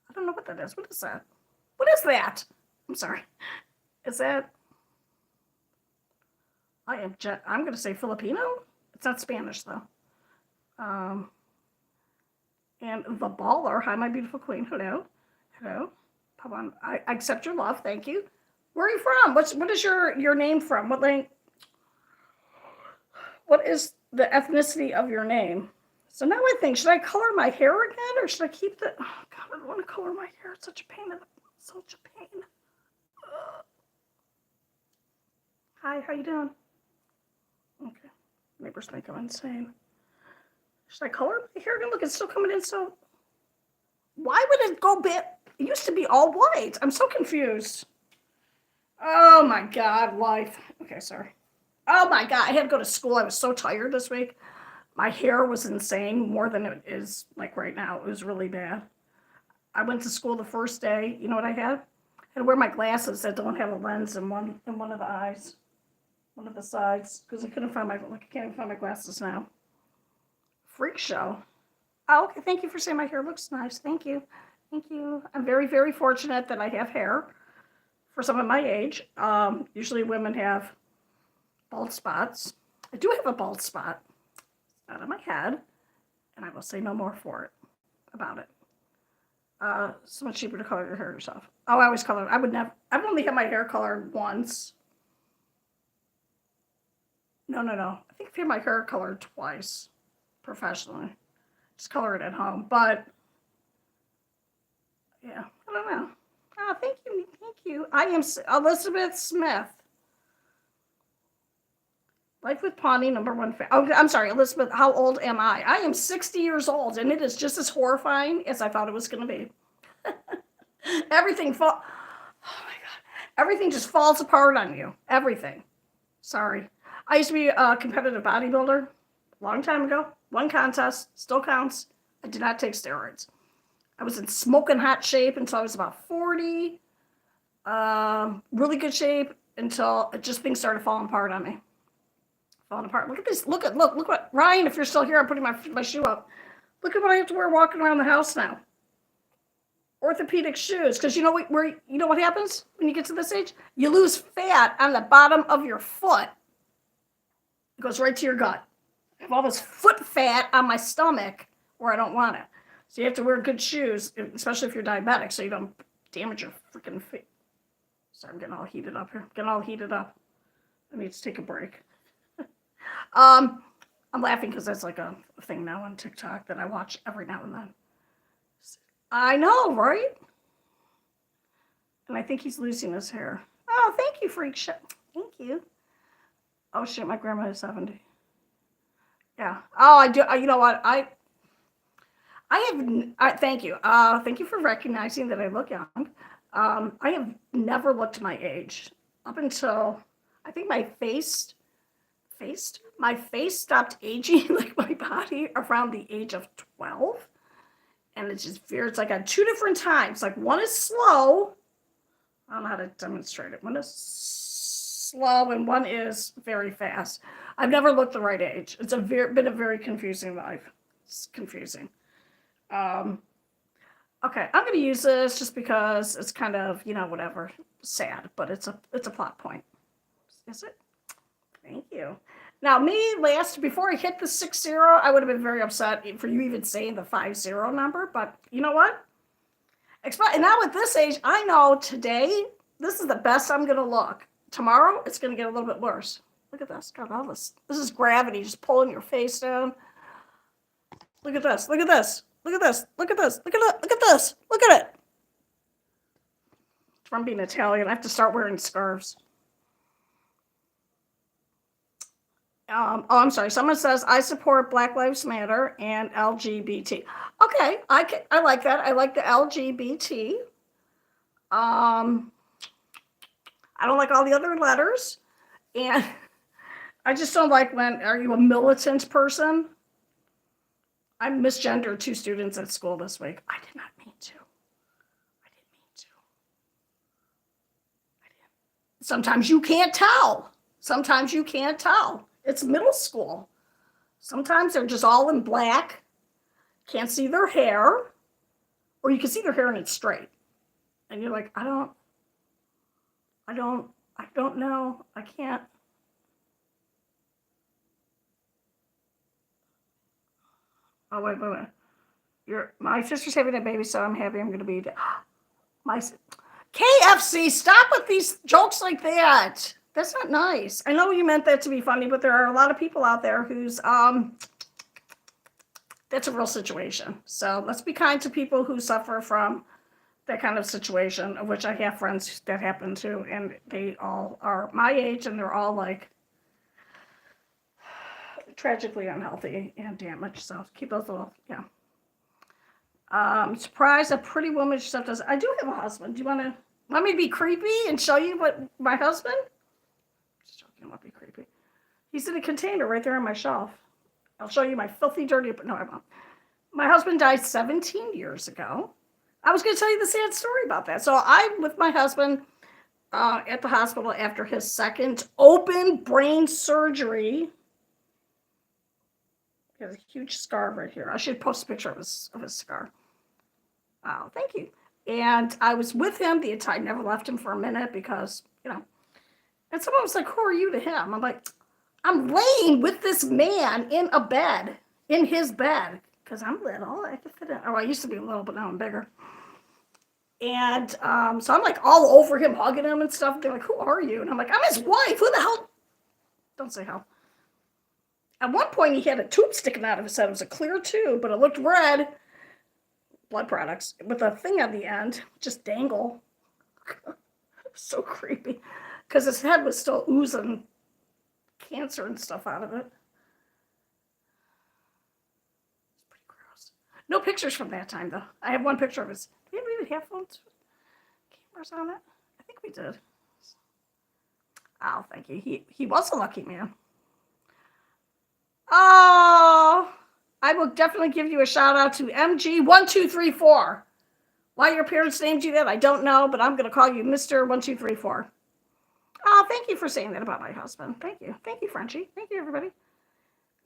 I don't know what that is. What is that? What is that? I'm sorry. Is that? I'm going to say Filipino. It's not Spanish though. And the baller. Hi, my beautiful queen. Hello. Pawan. I accept your love. Thank you. Where are you from? What is your name from? What is the ethnicity of your name? So now I think, should I color my hair again or should I keep the, oh God, I don't want to color my hair. It's such a pain. Such a pain. Hi, how you doing? Okay. Neighbors think I'm insane. Should I color my hair again? Look, it's still coming in so, why would it go bit? It used to be all white. I'm so confused. Oh my God, life. Okay, sorry. Oh my God, I had to go to school. I was so tired this week. My hair was insane, more than it is like right now. It was really bad. I went to school the first day. You know what I had? I had to wear my glasses that don't have a lens in one of the eyes, one of the sides, because I couldn't find I can't even find my glasses now. Freak show. Oh, okay. Thank you for saying my hair looks nice. Thank you. I'm very, very fortunate that I have hair for someone my age. Usually women have bald spots. I do have a bald spot. It's not on my head, and I will say no more about it. So much cheaper to color your hair yourself. Oh, I always color. I would never. I've only had my hair colored once. No. I think I've had my hair colored twice, professionally. Just color it at home, but yeah, I don't know. Oh, thank you. I am Elizabeth Smith. Life with Pawnee, #1 fan. Oh, I'm sorry, Elizabeth. How old am I? I am 60 years old, and it is just as horrifying as I thought it was going to be. Everything oh my God, everything just falls apart on you. Everything. Sorry. I used to be a competitive bodybuilder a long time ago. One contest, still counts. I did not take steroids. I was in smoking hot shape until I was about 40. Really good shape until things started falling apart on me. Falling apart. Look at this. Look what, Ryan, if you're still here, I'm putting my shoe up. Look at what I have to wear walking around the house now. Orthopedic shoes. Because you know what happens when you get to this age? You lose fat on the bottom of your foot. It goes right to your gut. I have all this foot fat on my stomach where I don't want it. So you have to wear good shoes, especially if you're diabetic, so you don't damage your freaking feet. Sorry, I'm getting all heated up here. I need to take a break. I'm laughing because that's like a thing now on TikTok that I watch every now and then. I know, right? And I think he's losing his hair. Oh, thank you, freak shit. Thank you. Oh shit, my grandma is 70. Yeah. Oh, I do. You know what? Thank you. Thank you for recognizing that I look young. I have never looked my age up until I think my face stopped aging like my body around the age of 12. And it's like on two different times. Like one is slow. I don't know how to demonstrate it. One is slow and one is very fast. I've never looked the right age. It's been a very confusing life. It's confusing. Okay, I'm going to use this just because it's kind of, whatever, sad, but it's a plot point. Is it? Thank you. Now, before I hit the 60, I would have been very upset for you even saying the 50 number, but you know what? And now at this age, I know today, this is the best I'm going to look. Tomorrow, it's going to get a little bit worse. Look at this. Got all this. This is gravity just pulling your face down. Look at this. Look at this. Look at this. Look at this. Look at it. Look at this. Look at it. From being Italian, I have to start wearing scarves. I'm sorry. Someone says I support Black Lives Matter and LGBT. Okay, I like that. I like the LGBT. I don't like all the other letters, and I just don't like when. Are you a militant person? I misgendered 2 students at school this week. I did not mean to. I didn't mean to. I didn't. Sometimes you can't tell. Sometimes you can't tell. It's middle school. Sometimes they're just all in black. Can't see their hair. Or you can see their hair and it's straight. And you're like, I don't know. I can't. Oh, wait. My sister's having a baby, so I'm happy I'm going to be my KFC. Stop with these jokes like that. That's not nice. I know you meant that to be funny, but there are a lot of people out there who's that's a real situation. So let's be kind to people who suffer from that kind of situation, of which I have friends that happen to, and they all are my age, and they're all like tragically unhealthy and damaged. So keep those little, yeah. Surprised a pretty woman stuff does. I do have a husband. Do you want me to be creepy and show you what my husband? Just joking, I won't be creepy. He's in a container right there on my shelf. I'll show you my filthy, dirty, but no, I won't. My husband died 17 years ago. I was going to tell you the sad story about that. So I'm with my husband at the hospital after his second open brain surgery. He has a huge scar right here. I should post a picture of his scar. Oh, thank you. And I was with him the entire, never left him for a minute because, and someone was like, who are you to him? I'm like, I'm laying with this man in a bed, in his bed, because I'm little. I can fit in. Oh, I used to be little, but now I'm bigger. And so I'm like all over him, hugging him and stuff. They're like, who are you? And I'm like, I'm his wife. Who the hell? Don't say how. At one point, he had a tube sticking out of his head. It was a clear tube, but it looked red. Blood products with a thing on the end, just dangle. So creepy. Because his head was still oozing cancer and stuff out of it. It's pretty gross. No pictures from that time, though. I have one picture of his. Did we even have phones? Cameras on it? I think we did. Oh, thank you. He was a lucky man. Oh, I will definitely give you a shout out to MG1234. Why your parents named you that, I don't know, but I'm going to call you Mr. 1234. Oh, thank you for saying that about my husband. Thank you. Thank you, Frenchie. Thank you, everybody.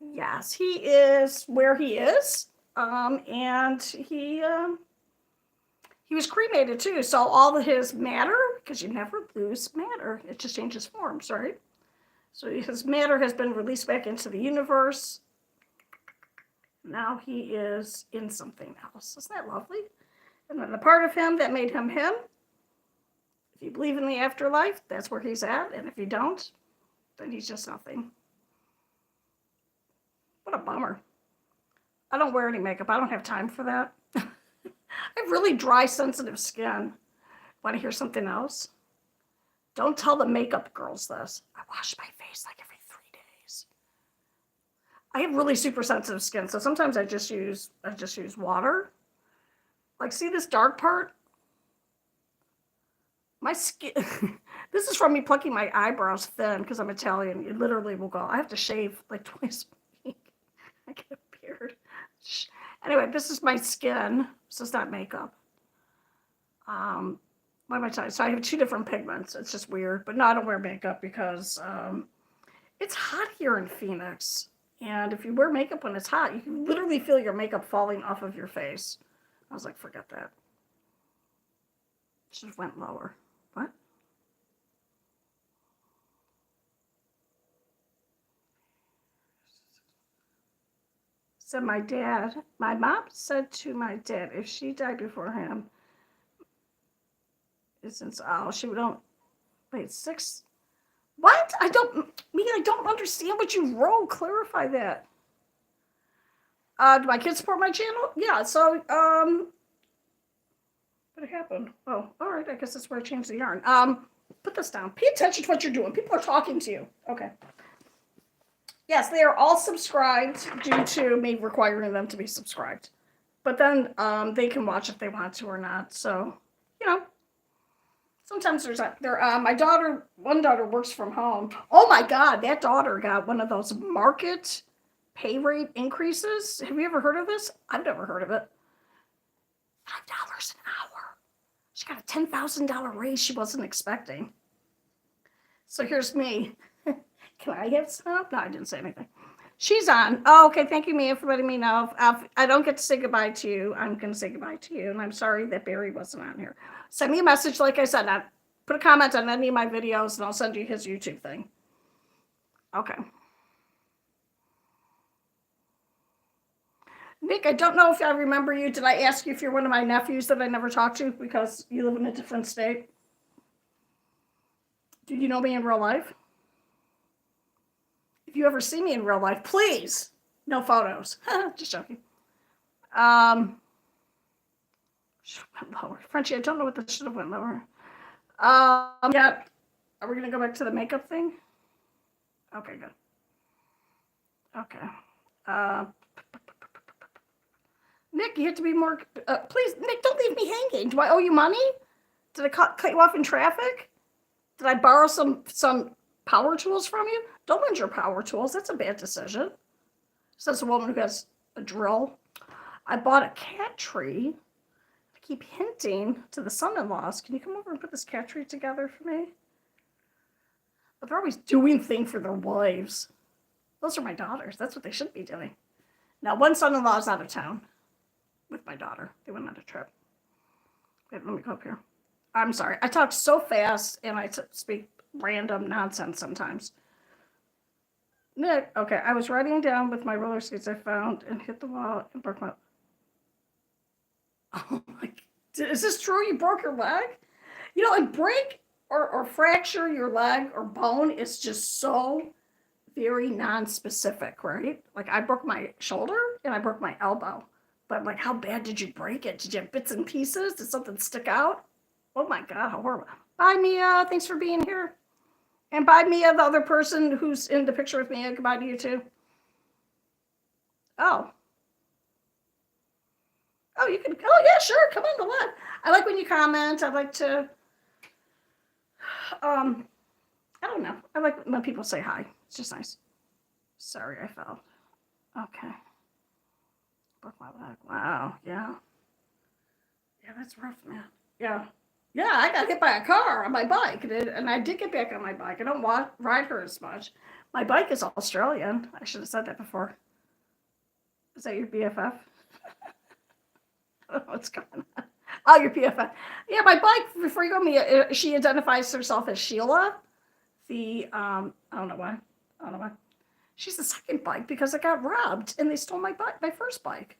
Yes, he is where he is. And he was cremated too. So all of his matter, because you never lose matter, it just changes forms, right? So his matter has been released back into the universe. Now he is in something else. Isn't that lovely? And then the part of him that made him him, if you believe in the afterlife, that's where he's at. And if you don't, then he's just nothing. What a bummer. I don't wear any makeup. I don't have time for that. I have really dry, sensitive skin. Want to hear something else? Don't tell the makeup girls this. I wash my face like every 3 days. I have really super sensitive skin, so sometimes I just use water. Like, see this dark part? My skin, this is from me plucking my eyebrows thin because I'm Italian. It literally will go. I have to shave like twice a week. I get a beard. Anyway, this is my skin. So it's not makeup. What am I telling you? So I have 2 different pigments. It's just weird. But no, I don't wear makeup because it's hot here in Phoenix. And if you wear makeup when it's hot, you can literally feel your makeup falling off of your face. I was like, forget that. It just went lower. What? So my mom said to my dad, if she died before him, since she don't wait 6 What? I don't understand what you wrote. Clarify that. Do my kids support my channel? Yeah, so, what happened? Oh, all right, I guess that's where I changed the yarn. Put this down. Pay attention to what you're doing. People are talking to you. Okay. Yes, they are all subscribed due to me requiring them to be subscribed. But then they can watch if they want to or not. So, you know, sometimes one daughter works from home. Oh my God, that daughter got one of those market pay rate increases. Have you ever heard of this? I've never heard of it. $5 an hour. She got a $10,000 raise she wasn't expecting. So here's me. Can I have some? No, I didn't say anything. She's on. Oh, okay. Thank you, Mia, for letting me know. If I don't get to say goodbye to you, I'm going to say goodbye to you. And I'm sorry that Barry wasn't on here. Send me a message. Like I said, put a comment on any of my videos and I'll send you his YouTube thing. Okay. Nick, I don't know if I remember you. Did I ask you if you're one of my nephews that I never talked to because you live in a different state? Did you know me in real life? If you ever see me in real life, please, no photos. Just joking. Should have went lower. Frenchie, I don't know what that should have went lower. Yeah. Are we going to go back to the makeup thing? Okay, good. Okay. Nick, you have to be more, please, Nick, don't leave me hanging. Do I owe you money? Did I cut you off in traffic? Did I borrow some power tools from you? Don't lend your power tools. That's a bad decision. Says a woman who has a drill. I bought a cat tree. I keep hinting to the son-in-laws. Can you come over and put this cat tree together for me? But they're always doing things for their wives. Those are my daughters. That's what they should be doing. Now, one son-in-law is out of town with my daughter. They went on a trip. Wait, let me go up here. I'm sorry. I talk so fast and I speak random nonsense sometimes. Nick, okay, I was riding down with my roller skates I found and hit the wall and broke my... Oh my... Is this true? You broke your leg? You know, like break or fracture your leg or bone is just so very non-specific, right? Like I broke my shoulder and I broke my elbow. But like, how bad did you break it? Did you have bits and pieces? Did something stick out? Oh my God, how horrible. Bye, Mia. Thanks for being here. And bye, Mia, the other person who's in the picture with me. Goodbye to you too. Oh. Oh, you can, oh yeah, sure. Come on the live. I like when you comment. I like to, I don't know. I like when people say hi. It's just nice. Sorry, I fell. Okay. Broke my leg. Wow. Yeah. Yeah, that's rough, man. Yeah. Yeah, I got hit by a car on my bike, and I did get back on my bike. I don't ride her as much. My bike is Australian. I should have said that before. Is that your BFF? I don't know what's going on. Oh, your PFF. Yeah, my bike, before you go, Mia, she identifies herself as Sheila. I don't know why. She's the second bike because I got robbed and they stole my first bike.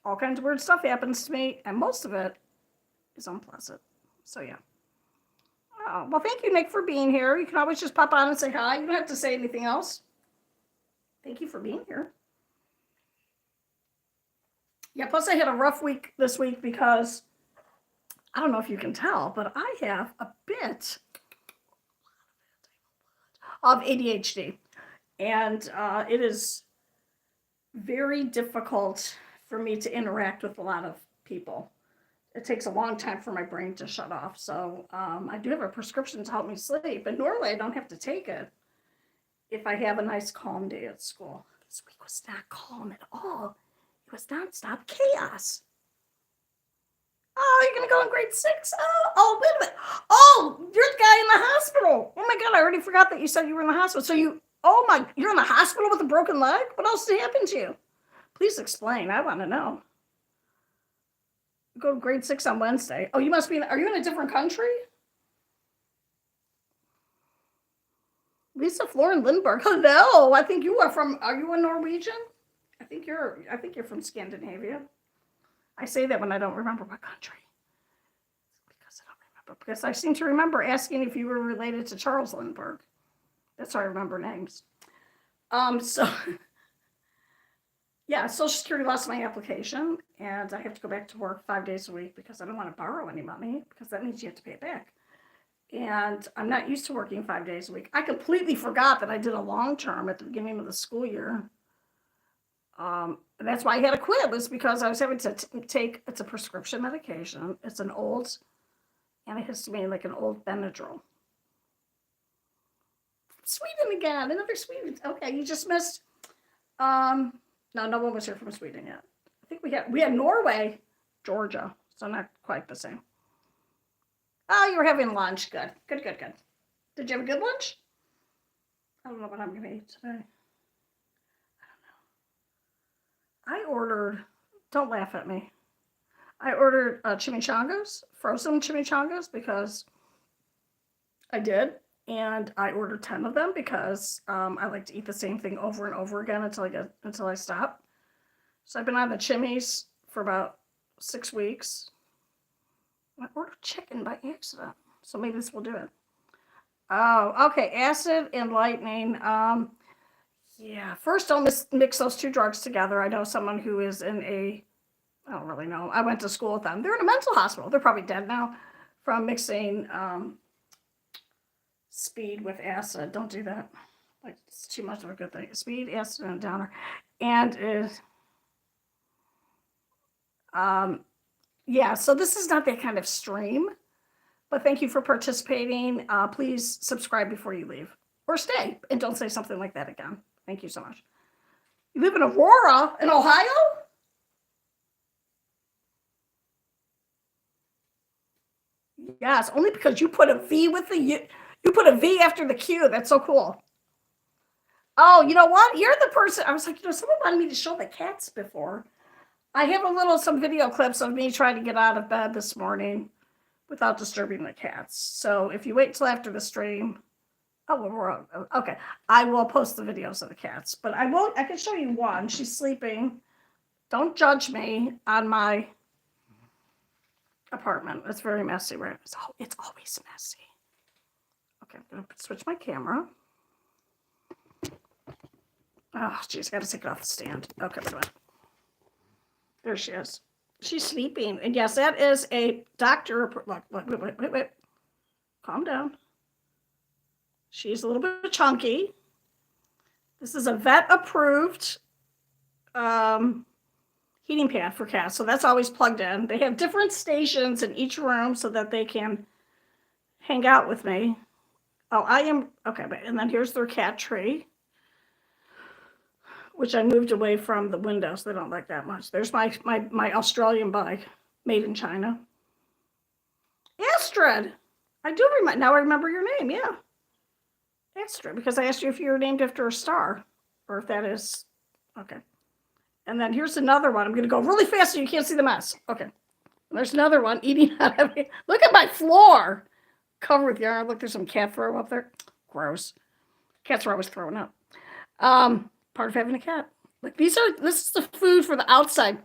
All kinds of weird stuff happens to me, and most of it is unpleasant. So yeah. Well, thank you, Nick, for being here. You can always just pop on and say hi. You don't have to say anything else. Thank you for being here. Yeah, plus I had a rough week this week because I don't know if you can tell, but I have a bit of ADHD. And it is very difficult for me to interact with a lot of people. It takes a long time for my brain to shut off. So I do have a prescription to help me sleep. And normally I don't have to take it if I have a nice calm day at school. This week was not calm at all. It was nonstop chaos. Oh, you're going to go in grade 6? Oh, wait a minute. Oh, you're the guy in the hospital. Oh my God, I already forgot that you said you were in the hospital. So you're in the hospital with a broken leg? What else did happen to you? Please explain. I want to know. Go to grade 6 on Wednesday. Oh, are you in a different country? Lisa Florin Lindbergh. Hello. I think are you a Norwegian? I think you're from Scandinavia. I say that when I don't remember what country. Because I don't because I seem to remember asking if you were related to Charles Lindbergh. That's how I remember names. So yeah, Social Security lost my application, and I have to go back to work 5 days a week because I don't want to borrow any money, because that means you have to pay it back. And I'm not used to working 5 days a week. I completely forgot that I did a long term at the beginning of the school year. And that's why I had to quit, was because I was having to take, it's a prescription medication. It's an old antihistamine, like an old Benadryl. Sweden again, another Sweden. Okay, you just missed. No one was here from Sweden yet. I think we had Norway, Georgia, so not quite the same. Oh, you were having lunch. Good. Did you have a good lunch? I don't know what I'm going to eat today. I ordered, don't laugh at me. I ordered chimichangas, frozen chimichangas, because I did. And I ordered 10 of them because I like to eat the same thing over and over again until I stop. So I've been on the chimmies for about 6 weeks. I ordered chicken by accident, so maybe this will do it. Oh, okay. Acid and lightning. Yeah. First, don't mix those two drugs together. I know someone who is I don't really know. I went to school with them. They're in a mental hospital. They're probably dead now from mixing speed with acid. Don't do that. Like, it's too much of a good thing. Speed, acid, and a downer. And yeah, so this is not that kind of stream, but thank you for participating. Please subscribe before you leave, or stay and don't say something like that again. Thank you so much. You live in Aurora, in Ohio? Yes, only because you put a V with the U. You put a V after the Q. That's so cool. Oh, you know what? You're the person. I was like, someone wanted me to show the cats before. I have some video clips of me trying to get out of bed this morning without disturbing the cats. So if you wait till after the stream, okay. I will post the videos of the cats, but I can show you one. She's sleeping. Don't judge me on my apartment. It's very messy, right? It's always messy. Okay, I'm gonna switch my camera. Oh, geez, I gotta take it off the stand. Okay, wait a minute. There she is. She's sleeping. And yes, that is a doctor. Look, wait. Calm down. She's a little bit chunky. This is a vet-approved heating pad for cats. So that's always plugged in. They have different stations in each room so that they can hang out with me. Oh, okay, and then here's their cat tree, which I moved away from the windows. They don't like that much. There's my Australian bug, made in China. Astrid. Now I remember your name, yeah. Astrid, because I asked you if you were named after a star, or if that is, okay. And then here's another one. I'm going to go really fast so you can't see the mess. Okay. And there's another one eating out of it. Look at my floor. Covered with yarn. Look, there's some cat throw up there. Gross. Cats are always throwing up. Part of having a cat. Like, this is the food for the outside.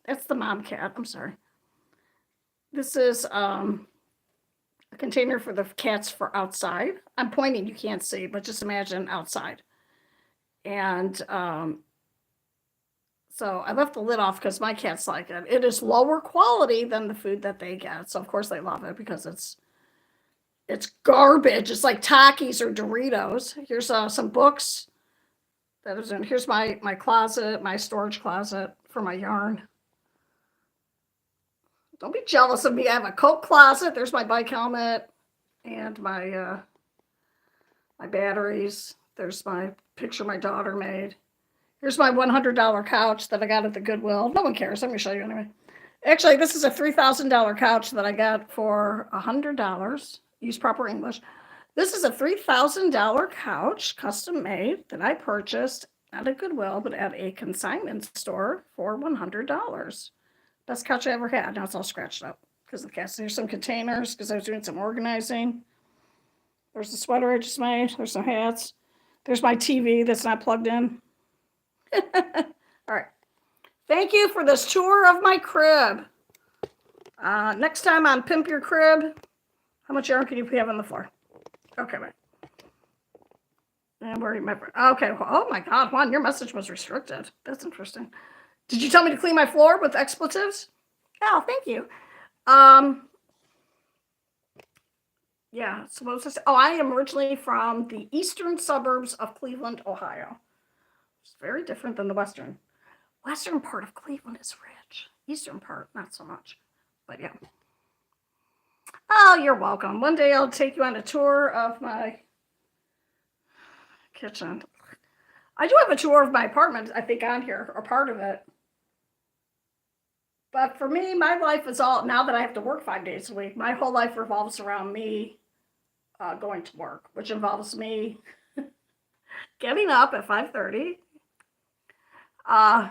That's the mom cat. I'm sorry. This is a container for the cats for outside. I'm pointing, you can't see, but just imagine outside. And so I left the lid off because my cats like it. It is lower quality than the food that they get. So of course they love it because it's garbage. It's like Takis or Doritos. Here's some books. Here's my closet, my storage closet for my yarn. Don't be jealous of me. I have a coat closet. There's my bike helmet and my batteries. There's my picture my daughter made. Here's my $100 couch that I got at the Goodwill. No one cares. I'm going to show you anyway. Actually, this is a $3,000 couch that I got for $100. Use proper English. This is a $3,000 couch, custom made, that I purchased not at Goodwill, but at a consignment store for $100. Best couch I ever had. Now it's all scratched up because of the cats. There's some containers because I was doing some organizing. There's the sweater I just made. There's some hats. There's my TV that's not plugged in. All right. Thank you for this tour of my crib. Next time on Pimp Your Crib, How much yarn can you have on the floor? Okay, right. And where my okay. Oh my God, Juan, your message was restricted. That's interesting. Did you tell me to clean my floor with expletives? Oh, thank you. Yeah. So what was I say? Oh, I am originally from the eastern suburbs of Cleveland, Ohio. It's very different than the western. Western part of Cleveland is rich. Eastern part, not so much. But yeah. Oh, you're welcome. One day I'll take you on a tour of my kitchen. I do have a tour of my apartment, I think, on here, or part of it. But for me, my life is all, now that I have to work 5 days a week, my whole life revolves around me going to work, which involves me getting up at 5:30, uh,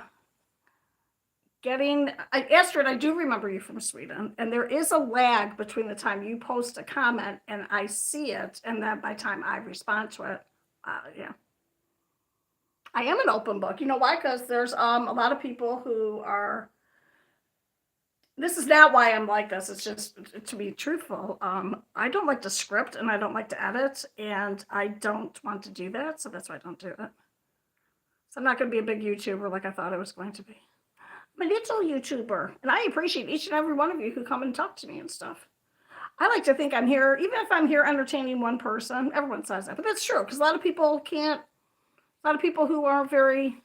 Astrid, I do remember you from Sweden, and there is a lag between the time you post a comment and I see it, and then by the time I respond to it, yeah. I am an open book. You know why? Because there's a lot of people who are. This is not why I'm like this. It's just to be truthful. I don't like to script and I don't like to edit, and I don't want to do that, so that's why I don't do it. So I'm not going to be a big YouTuber like I thought I was going to be. I'm a little YouTuber, and I appreciate each and every one of you who come and talk to me and stuff. I like to think I'm here, even if I'm here entertaining one person. Everyone says that, but that's true because a lot of people can't. A lot of people who are very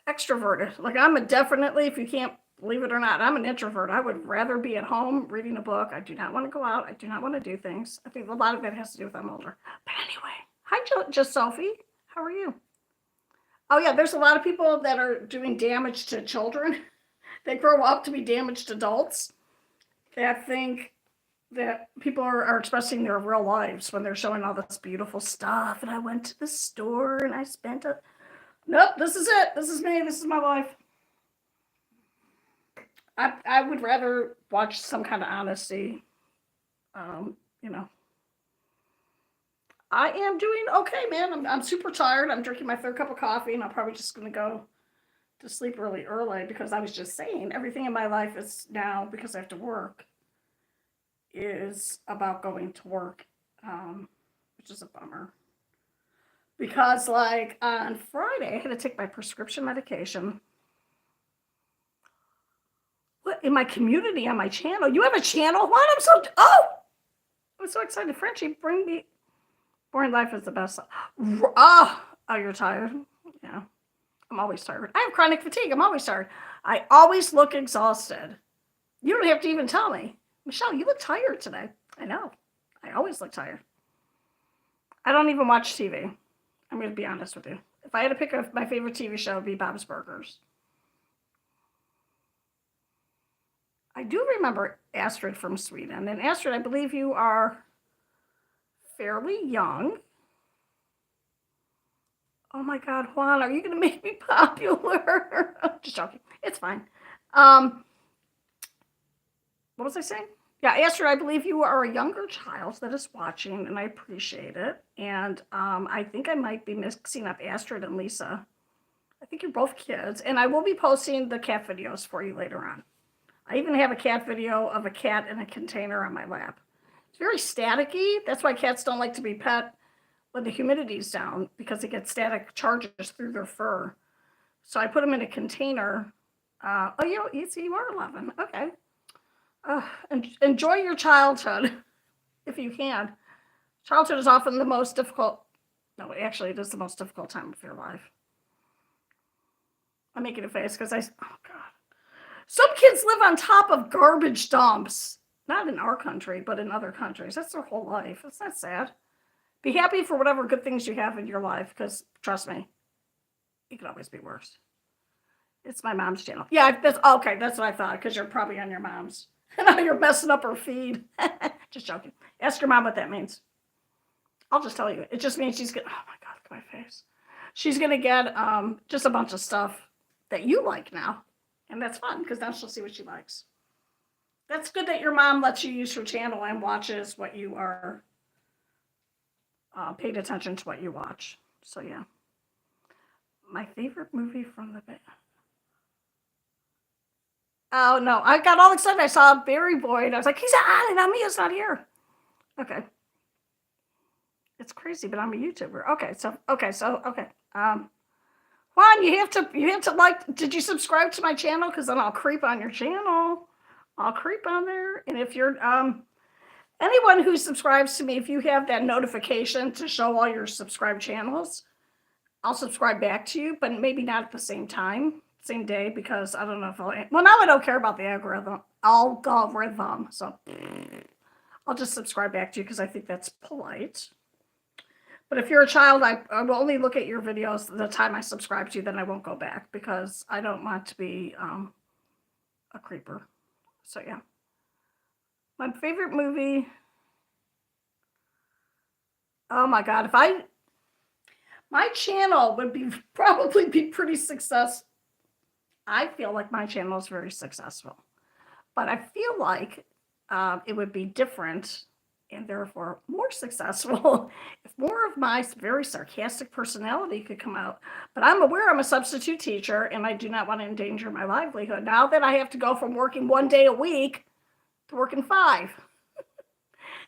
extroverted. Like I'm definitely, if you can't believe it or not, I'm an introvert. I would rather be at home reading a book. I do not want to go out. I do not want to do things. I think a lot of it has to do with I'm older. But anyway, hi, just Sophie. How are you? Oh yeah, there's a lot of people that are doing damage to children. They grow up to be damaged adults that think that people are expressing their real lives when they're showing all this beautiful stuff. And I went to the store and I spent a. Nope, this is it. This is me. This is my life. I would rather watch some kind of honesty. You know. I am doing okay, man. I'm super tired. I'm drinking my third cup of coffee, and I'm probably just going to go to sleep really early because I was just saying everything in my life is now, because I have to work, is about going to work, which is a bummer. Because, like, on Friday, I had to take my prescription medication. What, in my community, on my channel? You have a channel? What? I'm so excited. Frenchie, bring me. Boring life is the best. Oh, you're tired? Yeah. I'm always tired. I have chronic fatigue. I'm always tired. I always look exhausted. You don't have to even tell me. Michelle, you look tired today. I know. I always look tired. I don't even watch TV. I'm going to be honest with you. If I had to pick my favorite TV show, it would be Bob's Burgers. I do remember Astrid from Sweden. And Astrid, I believe you are fairly young. Oh my God, Juan, are you going to make me popular? Just joking. It's fine. What was I saying? Yeah, Astrid, I believe you are a younger child that is watching, and I appreciate it. And I think I might be mixing up Astrid and Lisa. I think you're both kids. And I will be posting the cat videos for you later on. I even have a cat video of a cat in a container on my lap. It's very staticky. That's why cats don't like to be pet when the humidity's down, because they get static charges through their fur. So I put them in a container. You are 11. Okay. Enjoy your childhood if you can. Childhood is often the most difficult. No, actually, it is the most difficult time of your life. I'm making a face because oh God. Some kids live on top of garbage dumps. Not in our country, but in other countries. That's their whole life. It's not sad. Be happy for whatever good things you have in your life, because trust me, it could always be worse. It's my mom's channel. Yeah, that's okay. That's what I thought, because you're probably on your mom's. And now you're messing up her feed. Just joking. Ask your mom what that means. I'll just tell you. It just means she's gonna. Oh my God, look at my face. She's gonna get just a bunch of stuff that you like now, and that's fun because now she'll see what she likes. That's good that your mom lets you use her channel and watches what you are. Paid attention to what you watch. So yeah. My favorite movie from the. Oh, no. I got all excited. I saw Barry Boyd. I was like, he's on, and Mia's not here. Okay. It's crazy, but I'm a YouTuber. Okay. Juan, you have to like. Did you subscribe to my channel? Because then I'll creep on your channel. I'll creep on there. And if you're anyone who subscribes to me, if you have that notification to show all your subscribed channels, I'll subscribe back to you, but maybe not at the same time, same day, because I don't know if now I don't care about the algorithm. So I'll just subscribe back to you because I think that's polite. But if you're a child, I will only look at your videos the time I subscribe to you, then I won't go back because I don't want to be a creeper. So yeah. My favorite movie. Oh my God, my channel would probably be pretty successful. I feel like my channel is very successful, but I feel like it would be different and therefore more successful if more of my very sarcastic personality could come out. But I'm aware I'm a substitute teacher and I do not want to endanger my livelihood now that I have to go from working 1 day a week to working 5.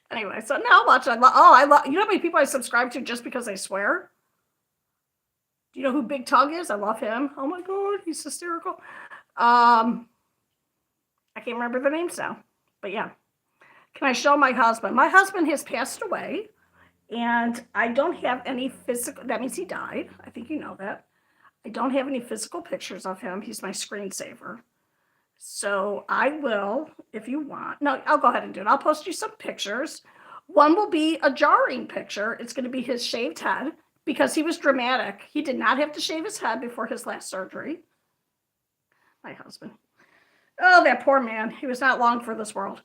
Anyway, so now watch. I love. You know how many people I subscribe to just because they swear? Do you know who Big Tug is? I love him. Oh my God, he's hysterical. I can't remember the names now, but yeah. Can I show my husband? My husband has passed away, and I don't have any physical. That means he died. I think you know that. I don't have any physical pictures of him. He's my screensaver. So I will, if you want. No, I'll go ahead and do it. I'll post you some pictures. One will be a jarring picture. It's going to be his shaved head because he was dramatic. He did not have to shave his head before his last surgery. My husband. Oh, that poor man. He was not long for this world.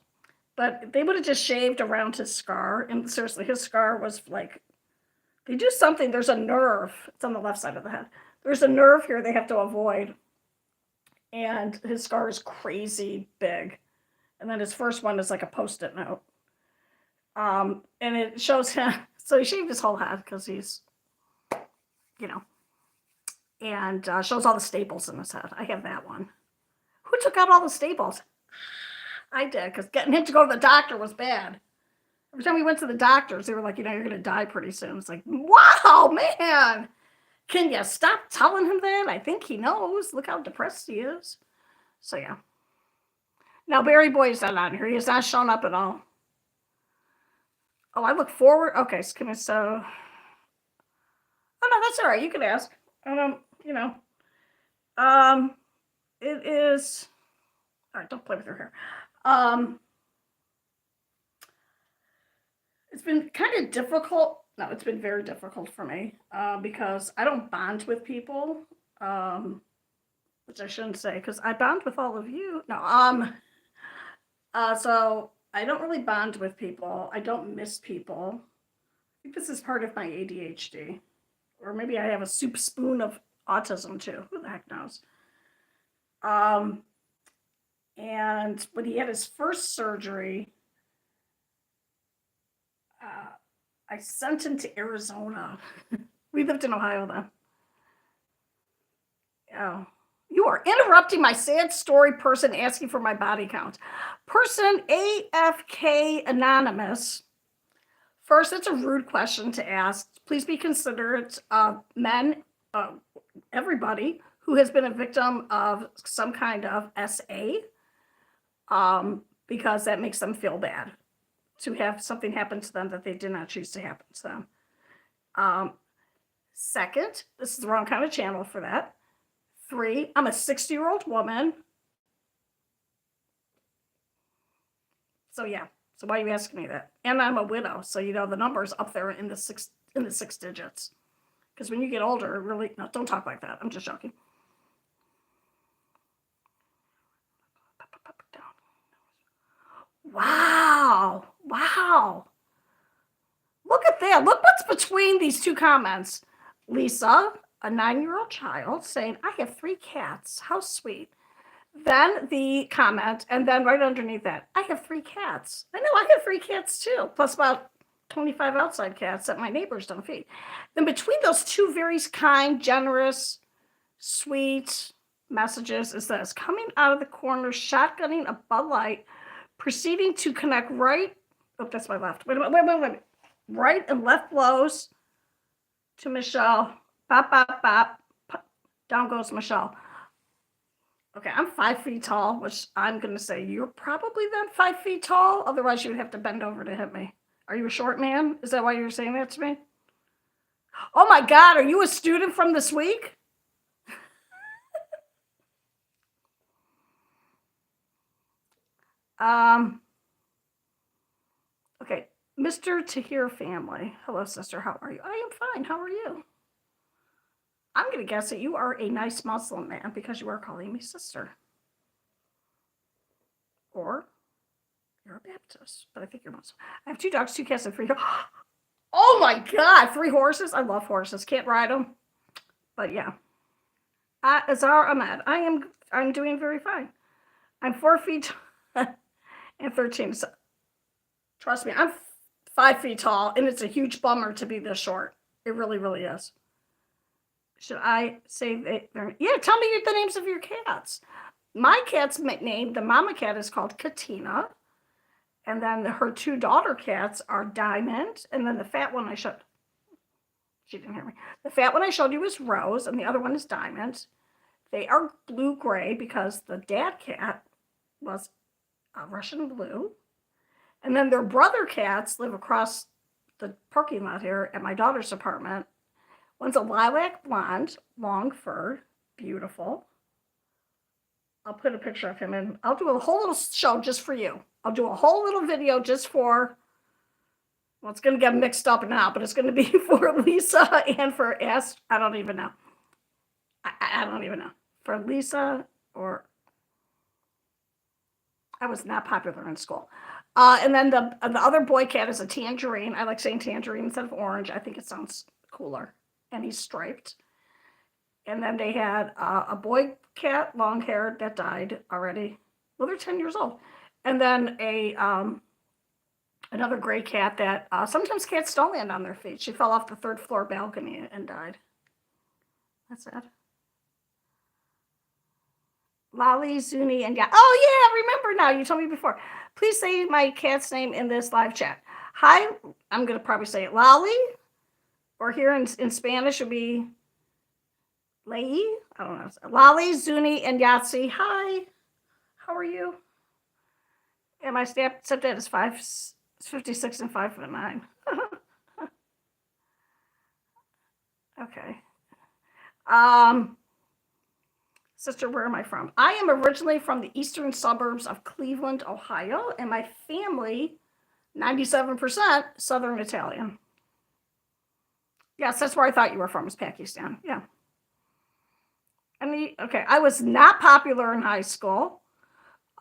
But they would have just shaved around his scar. And seriously, his scar was like, they do something. There's a nerve. It's on the left side of the head. There's a nerve here they have to avoid. And his scar is crazy big. And then his first one is like a Post-it note. And it shows him, so he shaved his whole head because he's, and shows all the staples in his head. I have that one. Who took out all the staples? I did, because getting him to go to the doctor was bad. Every time we went to the doctors, they were like, you're going to die pretty soon. It's like, wow, man. Can you stop telling him that? I think he knows. Look how depressed he is. So, yeah. Now, Barry Boyd's not on here. He has not shown up at all. Oh, I look forward. Okay, so. Oh, no, that's all right. You can ask. It is. All right, don't play with your hair. It's been kind of difficult. No, it's been very difficult for me because I don't bond with people, which I shouldn't say because I bond with all of you. No, so I don't really bond with people. I don't miss people. I think this is part of my ADHD, or maybe I have a soup spoon of autism too. Who the heck knows? And when he had his first surgery, I sent him to Arizona. We lived in Ohio then. Oh, you are interrupting my sad story person asking for my body count. Person AFK Anonymous. First, it's a rude question to ask. Please be considerate of men, everybody who has been a victim of some kind of SA, because that makes them feel bad to have something happen to them that they did not choose to happen to them. Second, this is the wrong kind of channel for that. 3, I'm a 60-year-old woman. So yeah. So why are you asking me that? And I'm a widow, so the number's up there in the six digits. Because when you get older, really, no, don't talk like that. I'm just joking. Wow. Look at that. Look what's between these two comments. Lisa, a 9-year-old child, saying, I have 3 cats. How sweet. Then the comment, and then right underneath that, I have 3 cats. I know, I have 3 cats too, plus about 25 outside cats that my neighbors don't feed. Then between those two very kind, generous, sweet, messages is this: coming out of the corner, shotgunning a Bud Light, proceeding to connect right. Oh, that's my left. Wait a minute. Right and left blows to Michelle. Bop, bop, bop. Down goes Michelle. Okay, I'm 5 feet tall, which I'm going to say you're probably then 5 feet tall. Otherwise, you would have to bend over to hit me. Are you a short man? Is that why you're saying that to me? Oh my God, are you a student from this week? Okay, Mr. Tahir family. Hello, sister. How are you? I am fine. How are you? I'm going to guess that you are a nice Muslim man because you are calling me sister. Or you're a Baptist, but I think you're Muslim. I have 2 dogs, 2 cats, and 3. Oh my God, 3 horses. I love horses. Can't ride them, but yeah. Azar Ahmed. I'm doing very fine. I'm 4 feet and 13. So, trust me, I'm 5 feet tall, and it's a huge bummer to be this short. It really, really is. Should I say yeah, tell me the names of your cats. My cat's name, the mama cat, is called Katina. And then her 2 daughter cats are Diamond. And then the fat one she didn't hear me. The fat one I showed you is Rose, and the other one is Diamond. They are blue-gray because the dad cat was Russian blue. And then their brother cats live across the parking lot here at my daughter's apartment. One's a lilac blonde, long fur, beautiful. I'll put a picture of him in. I'll do a whole little show just for you. I'll do a whole little video just for, well, it's going to get mixed up now, but it's going to be for Lisa and for I don't even know. I don't even know. For Lisa, or I was not popular in school. And then the other boy cat is a tangerine. I like saying tangerine instead of orange. I think it sounds cooler. And he's striped. And then they had a boy cat, long haired, that died already. Well, they're 10 years old. And then another gray cat that sometimes cats don't land on their feet. She fell off the 3rd floor balcony and died. That's sad. Lolly, Zuni, and yeah. Oh yeah, I remember now. You told me before. Please say my cat's name in this live chat. Hi, I'm gonna probably say it Lolly, or here in Spanish would be Lei. I don't know. Lolly, Zuni, and Yahtzee. Hi, how are you? And my stepdad is 56 and 5'9". Okay. Sister, where am I from? I am originally from the eastern suburbs of Cleveland, Ohio, and my family, 97% Southern Italian. Yes, that's where I thought you were from, is Pakistan. Yeah. Okay, I was not popular in high school.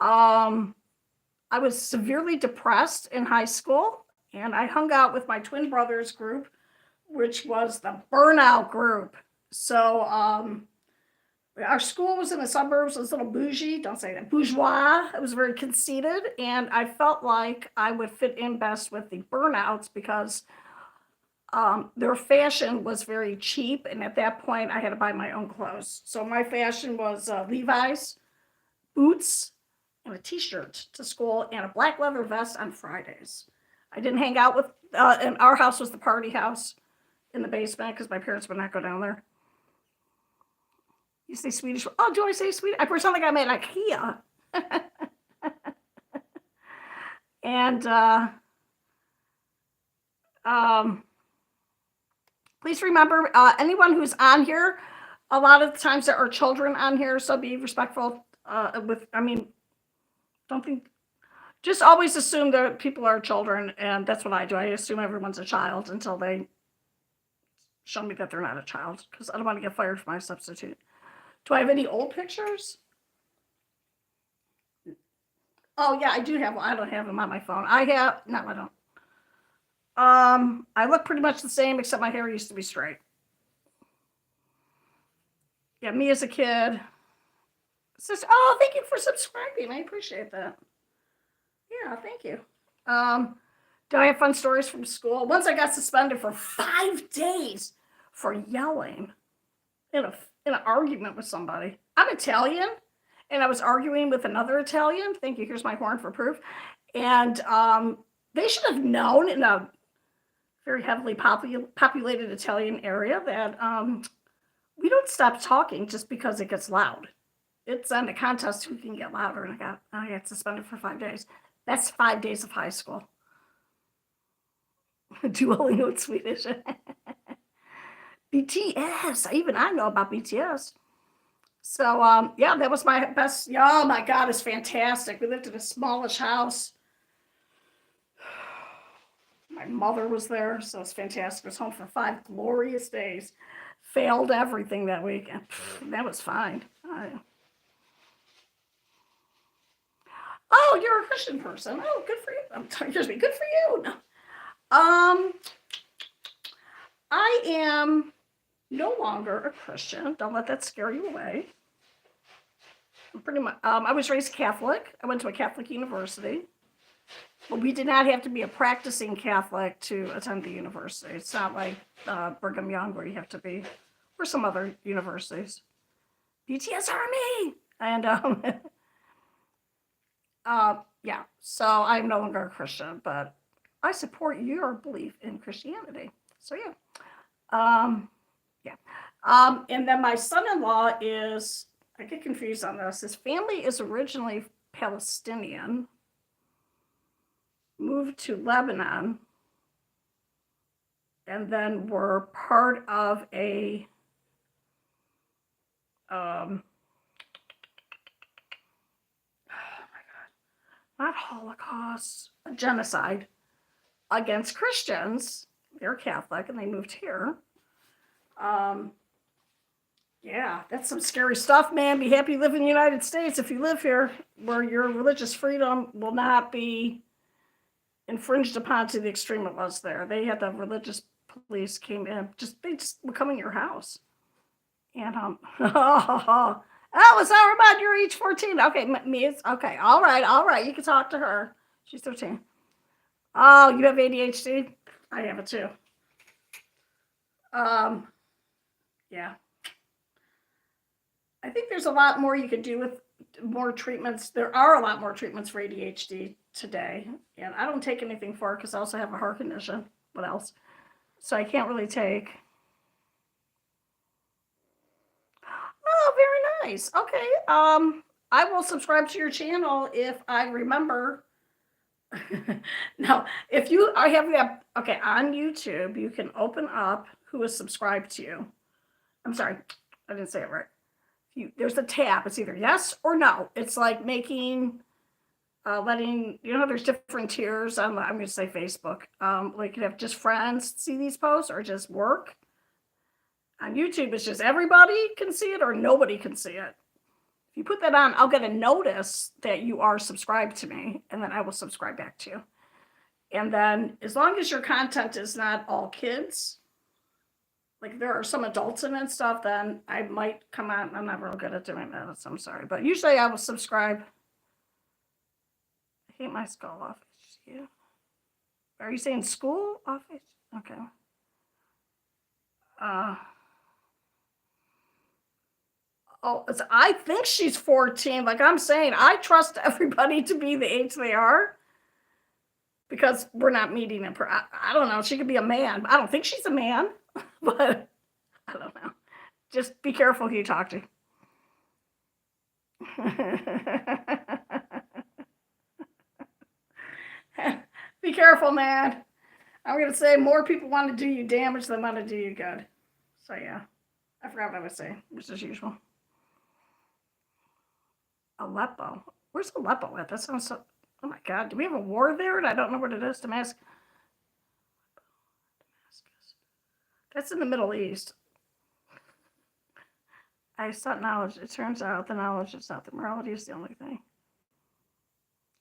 I was severely depressed in high school, and I hung out with my twin brothers group, which was the burnout group. So, our school was in the suburbs. It was a little bougie. Don't say that. Bourgeois. It was very conceited. And I felt like I would fit in best with the burnouts because their fashion was very cheap. And at that point, I had to buy my own clothes. So my fashion was Levi's, boots, and a t-shirt to school, and a black leather vest on Fridays. I didn't hang out with, and our house was the party house in the basement because my parents would not go down there. You say Swedish. Oh, do I say Swedish? I sound like I'm at IKEA. And please remember, anyone who's on here, a lot of the times there are children on here, so be respectful. Don't think. Just always assume that people are children, and that's what I do. I assume everyone's a child until they show me that they're not a child, because I don't want to get fired for my substitute. Do I have any old pictures? Oh, yeah, I do have one. I don't have them on my phone. No, I don't. I look pretty much the same, except my hair used to be straight. Yeah, me as a kid. Sister, oh, thank you for subscribing. I appreciate that. Yeah, thank you. Do I have fun stories from school? Once I got suspended for 5 days for yelling in an argument with somebody. I'm Italian, and I was arguing with another Italian. Thank you. Here's my horn for proof. And they should have known in a very heavily populated Italian area that we don't stop talking just because it gets loud. It's on a contest who can get louder, and I got suspended for 5 days. That's 5 days of high school. Duolingo in Swedish. BTS. Even I know about BTS. So yeah, that was my best. Oh my God, it's fantastic. We lived in a smallish house. My mother was there, so it's fantastic. I was home for 5 glorious days. Failed everything that week, and that was fine. Oh, you're a Christian person. Oh, good for you. Excuse me, good for you. No. I am no longer a Christian. Don't let that scare you away. I'm pretty much. I was raised Catholic. I went to a Catholic university. But we did not have to be a practicing Catholic to attend the university. It's not like Brigham Young where you have to be, or some other universities. BTS Army! And yeah, so I'm no longer a Christian, but I support your belief in Christianity. So yeah. Yeah. And then my son-in-law is, I get confused on this. His family is originally Palestinian, moved to Lebanon, and then were part of a oh my God, not Holocaust, a genocide against Christians. They're Catholic and they moved here. Yeah, that's some scary stuff, man. Be happy you live in the United States if you live here, where your religious freedom will not be infringed upon to the extreme it was there. They had the religious police came in, they just were coming to your house. And oh, it's not about your age 14. Okay, me, it's okay. All right. You can talk to her. She's 13. Oh, you have ADHD? I have it too. Yeah. I think there's a lot more you could do with more treatments. There are a lot more treatments for ADHD today, and I don't take anything for it because I also have a heart condition. What else? So I can't really take. Oh, very nice. Okay. I will subscribe to your channel if I remember. No, if you are having that, okay, on YouTube, you can open up who is subscribed to you. I'm sorry, I didn't say it right. There's a tab. It's either yes or no. It's like making, letting, there's different tiers on, I'm going to say Facebook. Like you have just friends see these posts or just work. On YouTube, it's just everybody can see it or nobody can see it. If you put that on, I'll get a notice that you are subscribed to me, and then I will subscribe back to you. And then as long as your content is not all kids, like there are some adults in it and stuff, then I might come out. I'm not real good at doing that, so I'm sorry. But usually I will subscribe. I hate my skull office. Yeah. Are you saying school office? Okay. Oh, I think she's 14. Like I'm saying, I trust everybody to be the age they are because we're not meeting in. I don't know. She could be a man. I don't think she's a man, but I don't know. Just be careful who you talk to. Be careful, man. I'm going to say more people want to do you damage than want to do you good. So, yeah. I forgot what I was saying, which is usual. Aleppo. Where's Aleppo at? That sounds so. Oh my God. Do we have a war there? And I don't know what it is. Damascus. That's in the Middle East. I sought knowledge. It turns out the knowledge is not the morality is the only thing.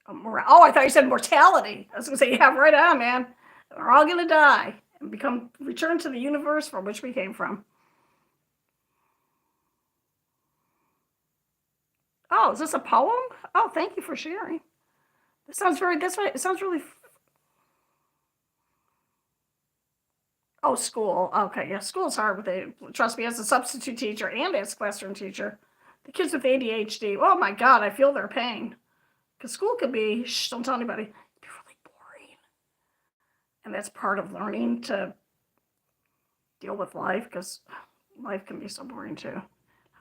Oh, I thought you said mortality. I was going to say, yeah, right on, man. We're all going to die and return to the universe from which we came from. Oh, is this a poem? Oh, thank you for sharing. It sounds really. Oh, school. Okay, yeah, school's hard with it. Trust me, as a substitute teacher and as a classroom teacher, The kids with ADHD, oh my God, I feel their pain. Because school could be, shh, don't tell anybody, be really boring. And that's part of learning to deal with life, because life can be so boring too.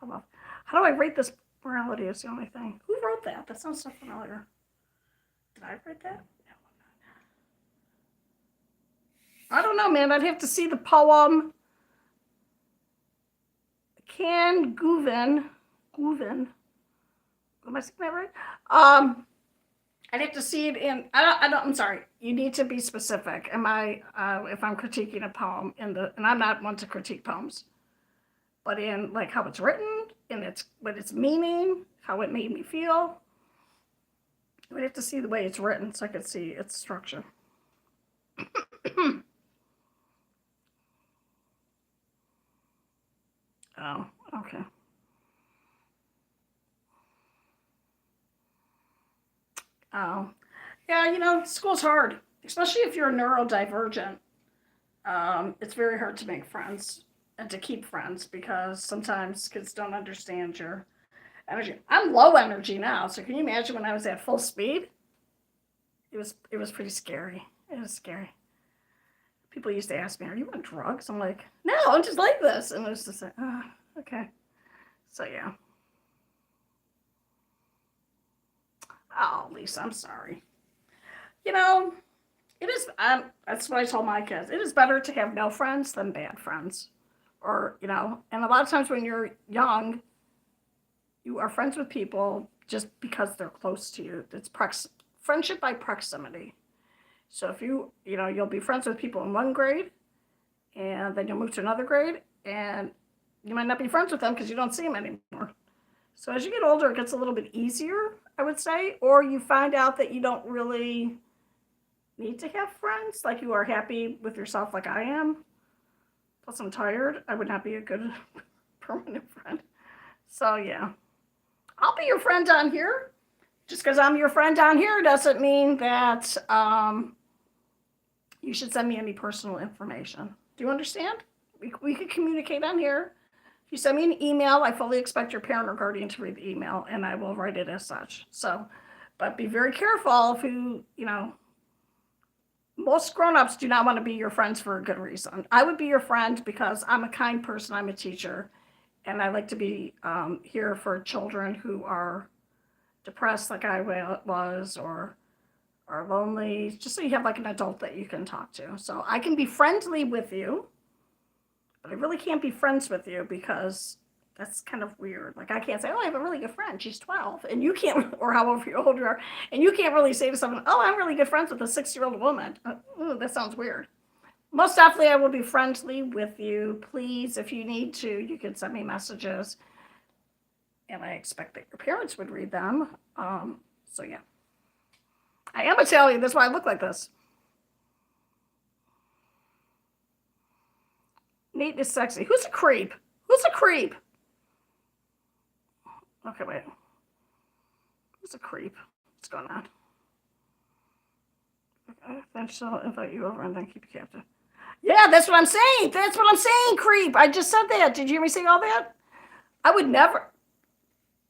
How do I rate this morality is the only thing. Who wrote that? That sounds so familiar. Did I write that? I don't know, man. I'd have to see the poem. Can Guven. Am I saying that right? I'd have to see it in. I'm sorry. You need to be specific. Am I? If I'm critiquing a poem and I'm not one to critique poems, but in like how it's written, in what its meaning, how it made me feel. I would have to see the way it's written so I could see its structure. Oh, okay. Oh, yeah, school's hard, especially if you're neurodivergent. It's very hard to make friends and to keep friends because sometimes kids don't understand your energy. I'm low energy now, so can you imagine when I was at full speed? It was pretty scary. It was scary. People used to ask me, "Are you on drugs?" I'm like, "No, I'm just like this," and it was just like, "Oh, okay." So yeah. Oh, Lisa, I'm sorry. You know, it is. That's what I told my kids. It is better to have no friends than bad friends, or And a lot of times when you're young, you are friends with people just because they're close to you. It's friendship by proximity. So if you'll be friends with people in one grade, and then you'll move to another grade, and you might not be friends with them because you don't see them anymore. So as you get older, it gets a little bit easier, I would say, or you find out that you don't really need to have friends, like you are happy with yourself like I am. Plus I'm tired. I would not be a good permanent friend. So yeah. I'll be your friend down here. Just because I'm your friend down here doesn't mean that you should send me any personal information. Do you understand? We could communicate on here. If you send me an email, I fully expect your parent or guardian to read the email, and I will write it as such. So, but be very careful most grown-ups do not want to be your friends for a good reason. I would be your friend because I'm a kind person. I'm a teacher, and I like to be here for children who are depressed like I was, or are lonely, just so you have like an adult that you can talk to. So I can be friendly with you, but I really can't be friends with you because that's kind of weird. Like I can't say, "Oh, I have a really good friend. She's 12," and you can't, or however old you are, and you can't really say to someone, "Oh, I'm really good friends with a 6-year-old woman." That sounds weird. Most definitely, I will be friendly with you. Please, if you need to, you can send me messages, and I expect that your parents would read them. So yeah. I am Italian. That's why I look like this. Neat is sexy. Who's a creep? Who's a creep? Okay, wait. Who's a creep? What's going on? Okay, then she'll invite you over and then keep you captive. Yeah, that's what I'm saying. That's what I'm saying, creep. I just said that. Did you hear me say all that? I would never.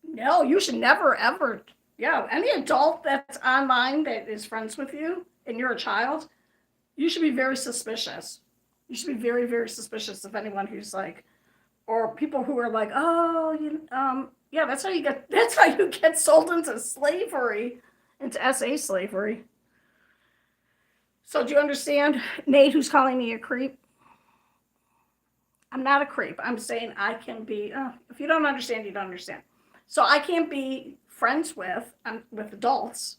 No, you should never, ever. Yeah, any adult that's online that is friends with you and you're a child, you should be very suspicious. You should be very, very suspicious of anyone who's like, or people who are like, "Oh, yeah, that's how you get sold into slavery, into SA slavery." So do you understand, Nate, who's calling me a creep? I'm not a creep. I'm saying I can be. If you don't understand, you don't understand. So I can't be friends with adults.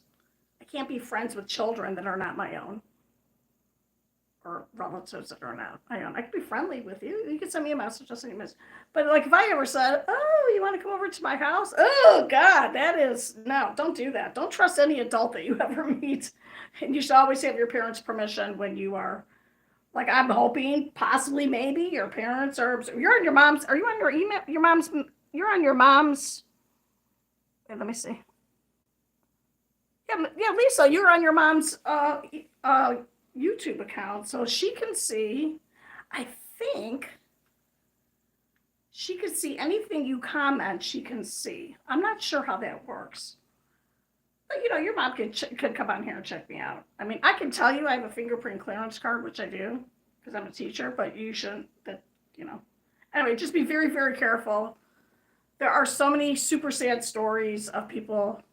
I can't be friends with children that are not my own, or relatives that are not my own. I can be friendly with you. You can send me a message. I'll send you a message. But like if I ever said, "Oh, you want to come over to my house?" Oh God, that is no. Don't do that. Don't trust any adult that you ever meet. And you should always have your parents' permission when you are. Like I'm hoping, possibly, maybe your parents are. You're on your mom's. Are you on your email? Your mom's. You're on your mom's. Wait, let me see. Yeah, Lisa, you're on your mom's YouTube account, so she can see. I think she could see anything you comment, she can see. I'm not sure how that works. But your mom could come on here and check me out. I mean, I can tell you I have a fingerprint clearance card, which I do because I'm a teacher, but you shouldn't. You know. Anyway, just be very, very careful. There are so many super sad stories of people,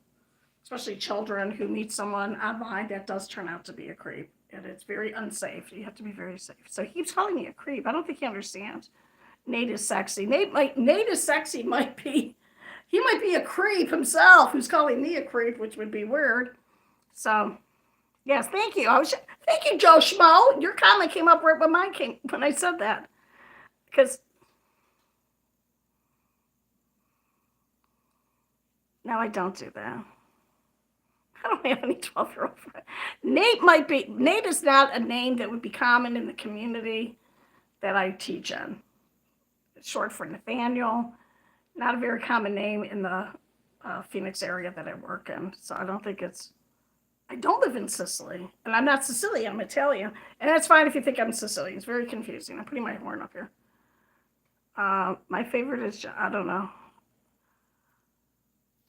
especially children, who meet someone online that does turn out to be a creep. And it's very unsafe. You have to be very safe. So he keeps calling me a creep. I don't think he understands. Nate is sexy. Nate is sexy he might be a creep himself who's calling me a creep, which would be weird. So yes, thank you. Thank you, Joe Schmo. Your comment came up right when mine came when I said that. Because no, I don't do that. I don't have any 12-year-old friends. Nate is not a name that would be common in the community that I teach in. It's short for Nathaniel. Not a very common name in the Phoenix area that I work in. So I don't think I don't live in Sicily. And I'm not Sicilian, I'm Italian. And that's fine if you think I'm Sicilian. It's very confusing. I'm putting my horn up here. My favorite is, I don't know.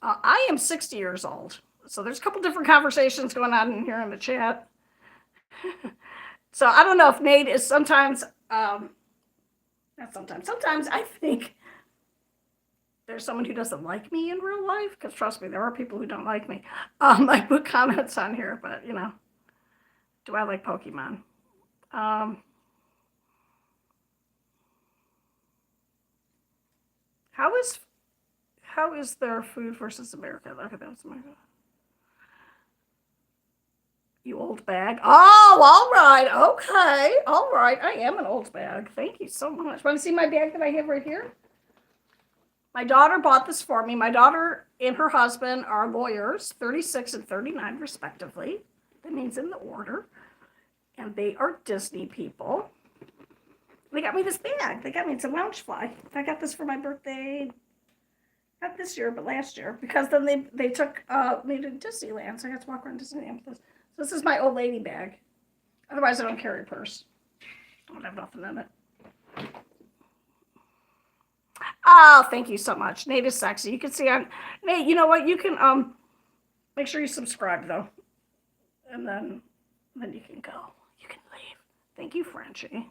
I am 60 years old. So there's a couple different conversations going on in here in the chat. So I don't know if Nate is sometimes I think there's someone who doesn't like me in real life, because trust me, there are people who don't like me. I put comments on here, but do I like Pokemon? How is their food versus America? Look at that. You old bag. Oh, all right. Okay. All right. I am an old bag. Thank you so much. Want to see my bag that I have right here? My daughter bought this for me. My daughter and her husband are lawyers, 36 and 39 respectively. That means in the order. And they are Disney people. They got me this bag. It's a Loungefly. I got this for my birthday. Not this year, but last year. Because then they took me to Disneyland. So I got to walk around Disneyland with this. So this is my old lady bag. Otherwise, I don't carry a purse. I don't have nothing in it. Oh, thank you so much. Nate is sexy. You can see on Nate, you know what? You can make sure you subscribe though. And then you can go. You can leave. Thank you, Frenchie.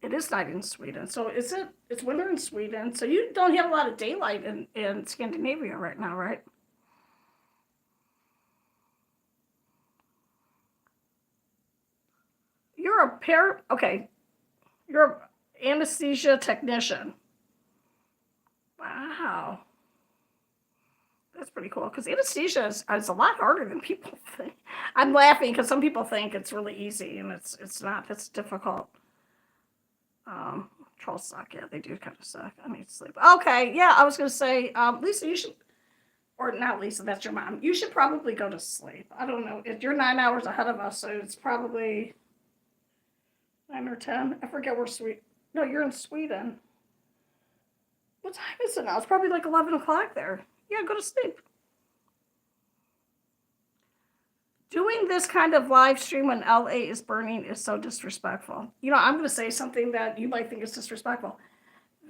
It is night in Sweden. So it's winter in Sweden. So you don't have a lot of daylight in Scandinavia right now, right? You're an anesthesia technician. Wow. That's pretty cool, because anesthesia is a lot harder than people think. I'm laughing because some people think it's really easy, and it's not. It's difficult. Trolls suck. Yeah, they do kind of suck. I need to sleep. Okay, yeah, I was going to say, Lisa, you should, or not Lisa, that's your mom. You should probably go to sleep. I don't know. If you're 9 hours ahead of us, so it's probably 9 or 10. I forget where No, you're in Sweden. What time is it now? It's probably like 11 o'clock there. Yeah, go to sleep. Doing this kind of live stream when LA is burning is so disrespectful. I'm going to say something that you might think is disrespectful.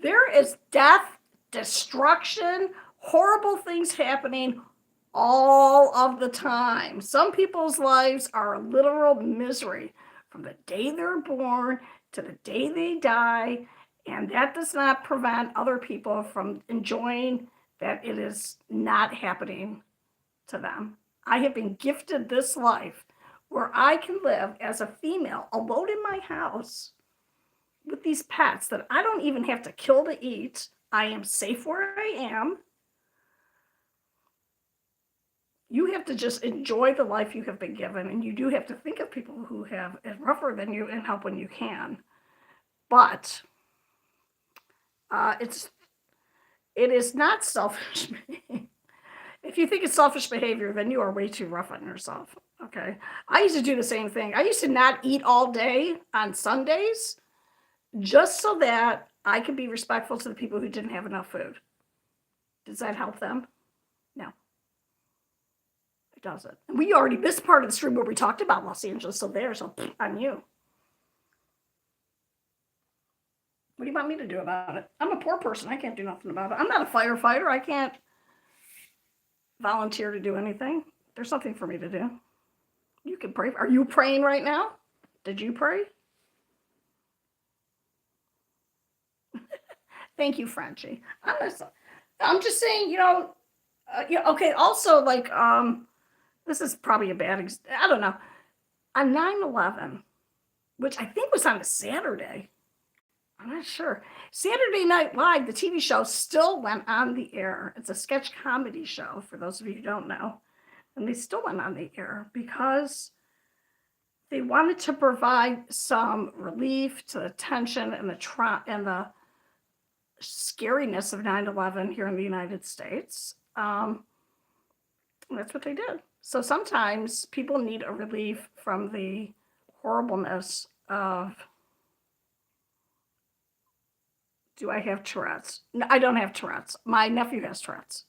There is death, destruction, horrible things happening all of the time. Some people's lives are literal misery from the day they're born to the day they die. And that does not prevent other people from enjoying that it is not happening to them. I have been gifted this life where I can live as a female alone in my house with these pets that I don't even have to kill to eat. I am safe where I am. You have to just enjoy the life you have been given, and you do have to think of people who have it rougher than you and help when you can. But it is not selfish. If you think it's selfish behavior, then you are way too rough on yourself. Okay. I used to do the same thing. I used to not eat all day on Sundays just so that I could be respectful to the people who didn't have enough food. Does that help them? No. It doesn't. And we already missed part of the stream where we talked about Los Angeles, so on you. What do you want me to do about it? I'm a poor person. I can't do nothing about it. I'm not a firefighter. I can't volunteer to do anything. There's nothing for me to do. You can pray. Are you praying right now? Did you pray? Thank you, Frenchie. I'm just saying, yeah, okay. Also, like, this is probably a bad, I don't know. On 9/11, which I think was on a Saturday, I'm not sure. Saturday Night Live, the TV show, still went on the air. It's a sketch comedy show, for those of you who don't know. And they still went on the air because they wanted to provide some relief to the tension and the scariness of 9/11 here in the United States. That's what they did. So sometimes people need a relief from the horribleness of, do I have Tourette's? No, I don't have Tourette's. My nephew has Tourette's.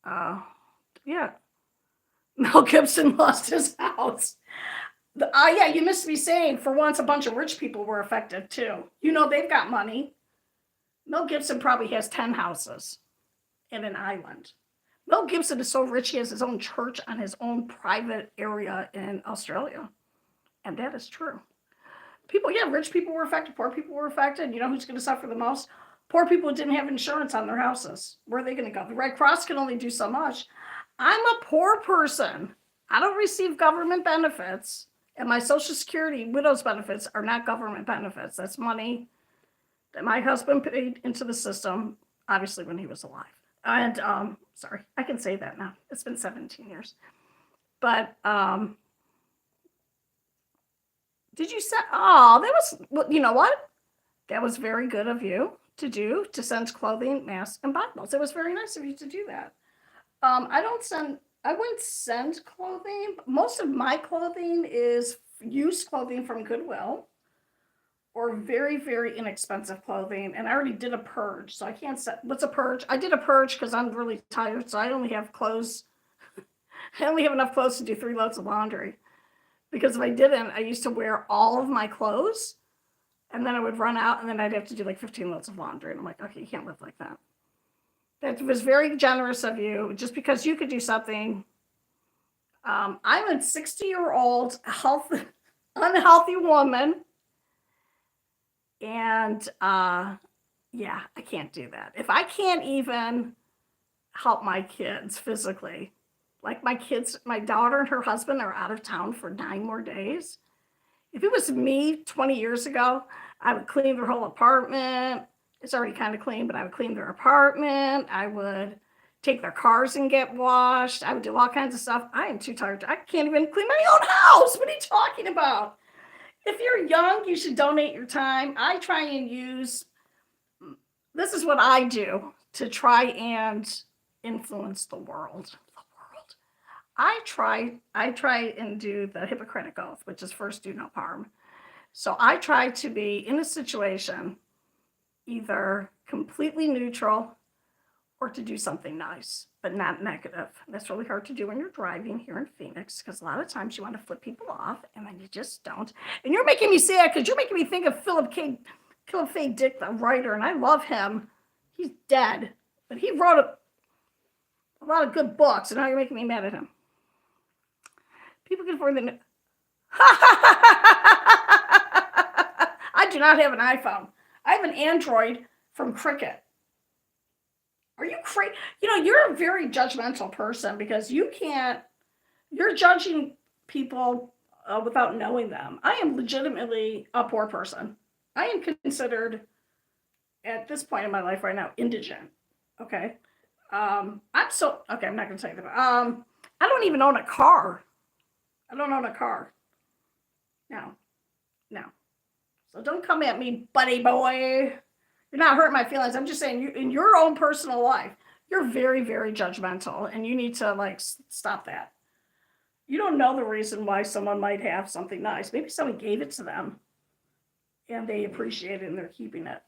Yeah. Mel Gibson lost his house. Yeah, you missed me saying, for once, a bunch of rich people were affected too. They've got money. Mel Gibson probably has 10 houses in an island. Mel Gibson is so rich, he has his own church on his own private area in Australia. And that is true. Rich people were affected, poor people were affected. You know who's going to suffer the most? Poor people who didn't have insurance on their houses. Where are they going to go? The Red Cross can only do so much. I'm a poor person. I don't receive government benefits. And my Social Security widow's benefits are not government benefits. That's money that my husband paid into the system, obviously when he was alive. And sorry, I can say that now. It's been 17 years. But did you say, that was, well, you know what? That was very good of you to send clothing, masks, and Bibles. It was very nice of you to do that. I wouldn't send clothing. Most of my clothing is used clothing from Goodwill or very, very inexpensive clothing. And I already did a purge, so I can't set, what's a purge? I did a purge because I'm really tired, so I only have clothes. I only have enough clothes to do 3 loads of laundry. Because if I didn't, I used to wear all of my clothes and then I would run out and then I'd have to do like 15 loads of laundry. And I'm like, okay, you can't live like that. That was very generous of you, just because you could do something. I'm a 60-year-old unhealthy woman. And yeah, I can't do that. If I can't even help my kids physically, like my daughter and her husband are out of town for 9 more days. If it was me 20 years ago, I would clean their whole apartment. It's already kind of clean, but I would clean their apartment. I would take their cars and get washed. I would do all kinds of stuff. I am too tired. I can't even clean my own house. What are you talking about? If you're young, you should donate your time. I try and this is what I do to try and influence the world. I try and do the Hippocratic Oath, which is first do no harm. So I try to be in a situation either completely neutral or to do something nice, but not negative. That's really hard to do when you're driving here in Phoenix, because a lot of times you want to flip people off and then you just don't. And you're making me sad because you're making me think of Philip K. Dick, the writer, and I love him. He's dead, but he wrote a lot of good books, and now you're making me mad at him. People can afford the I do not have an iPhone. I have an Android from Cricket. Are you crazy? You're a very judgmental person because you're judging people without knowing them. I am legitimately a poor person. I am considered, at this point in my life right now, indigent. Okay. I'm not going to tell you that. I don't even own a car. I don't own a car. No. So don't come at me, buddy boy. You're not hurting my feelings. I'm just saying, in your own personal life, you're very, very judgmental, and you need to stop that. You don't know the reason why someone might have something nice. Maybe someone gave it to them, and they appreciate it, and they're keeping it.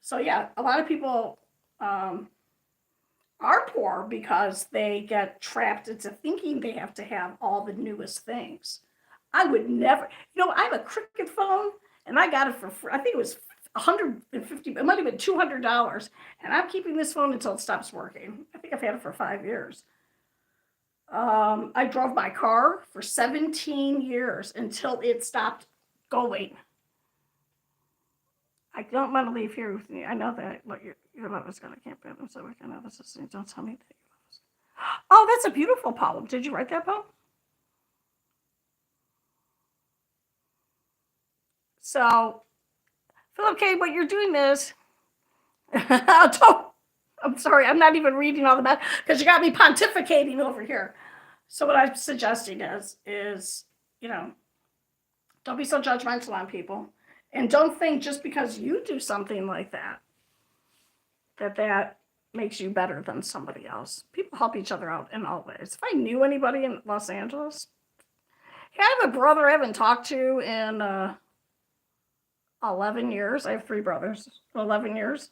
So yeah, a lot of people are poor because they get trapped into thinking they have to have all the newest things. I would never, I have a Cricket phone and I got it for free. I think it was $150, it might have been $200. And I'm keeping this phone until it stops working. I think I've had it for 5 years. I drove my car for 17 years until it stopped going. I don't want to leave here with me. I know that your love is going to camp in. So I know this is, don't tell me that your love is. Oh, that's a beautiful poem. Did you write that poem? So, Philip K., what you're doing is, I'm sorry, I'm not even reading all the back because you got me pontificating over here. So what I'm suggesting is, don't be so judgmental on people. And don't think just because you do something like that makes you better than somebody else. People help each other out in all ways. If I knew anybody in Los Angeles, I have a brother I haven't talked to in 11 years. I have 3 brothers. 11 years.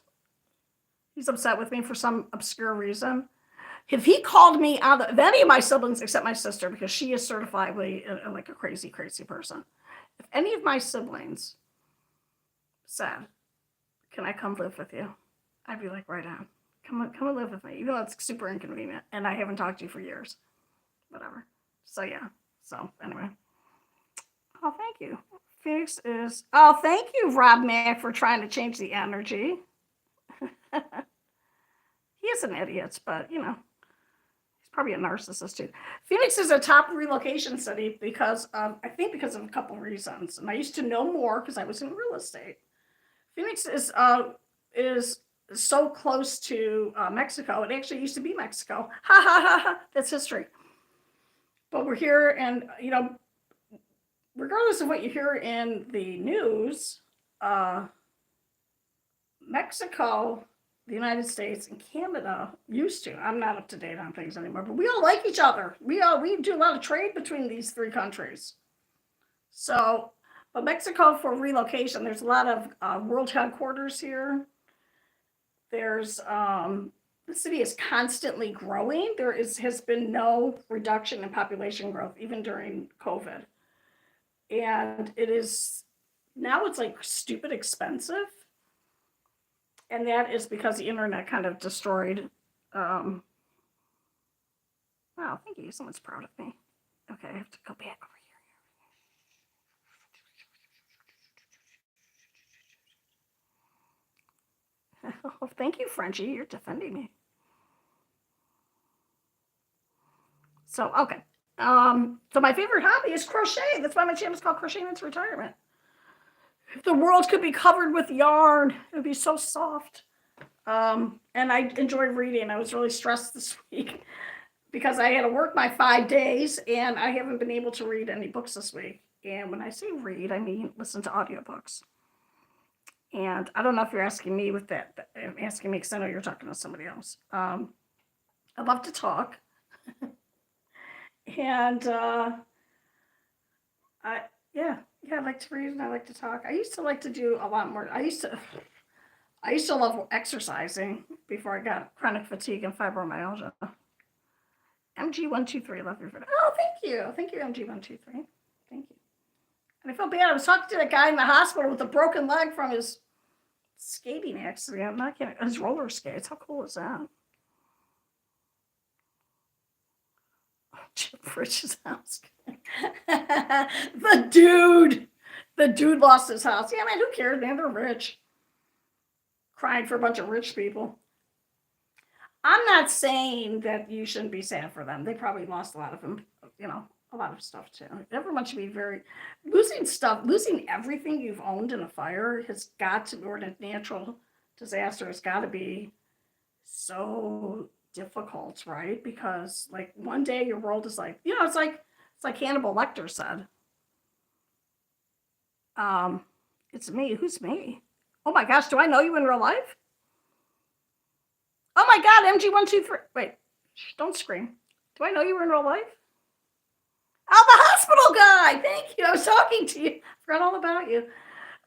He's upset with me for some obscure reason. If he called me out of any of my siblings except my sister, because she is certifiably like a crazy, crazy person. If any of my siblings said, "Can I come live with you?" I'd be like, right on. Come and live with me. Even though it's super inconvenient and I haven't talked to you for years. Whatever. So yeah. So anyway. Oh, thank you. Phoenix is, oh, thank you, Rob Mack, for trying to change the energy. He is an idiot, but he's probably a narcissist too. Phoenix is a top relocation city because I think because of a couple of reasons. And I used to know more because I was in real estate. Phoenix is so close to Mexico. It actually used to be Mexico. Ha ha ha ha. That's history. But we're here, and regardless of what you hear in the news, Mexico, the United States, and Canada used to. I'm not up to date on things anymore, but we all like each other. We do a lot of trade between these 3 countries. So, but Mexico for relocation, there's a lot of world headquarters here. There's the city is constantly growing. There has been no reduction in population growth, even during COVID. And it's like stupid expensive. And that is because the internet kind of destroyed. Wow, thank you. Someone's proud of me. Okay, I have to go back over here. Oh, thank you, Frenchie. You're defending me. So, okay. So my favorite hobby is crochet. That's why my channel is called Crocheting into Retirement. If the world could be covered with yarn, it would be so soft. And I enjoy reading. I was really stressed this week because I had to work my 5 days and I haven't been able to read any books this week. And when I say read, I mean listen to audiobooks. And I don't know if you're asking me with that. I'm asking me because I know you're talking to somebody else. I love to talk. And I like to read and I like to talk. I used to like to do a lot more. I used to love exercising before I got chronic fatigue and fibromyalgia. MG123, love your video. Oh, thank you, MG123. Thank you. And I feel bad. I was talking to that guy in the hospital with a broken leg from his skating accident. I'm not kidding. His roller skates. How cool is that? Chip Rich's house. The dude lost his house. Yeah, man, who cares, man? They're rich. Crying for a bunch of rich people. I'm not saying that you shouldn't be sad for them. They probably lost a lot of them, a lot of stuff too. Everyone should be losing everything you've owned in a fire has got to, or in a natural disaster, has got to be so difficult, right? Because like one day your world is like, it's like Hannibal Lecter said. It's me. Who's me? Oh my gosh, do I know you in real life? Oh my God, MG123. Wait, don't scream. Do I know you in real life? Oh, the hospital guy. Thank you. I was talking to you. I forgot all about you.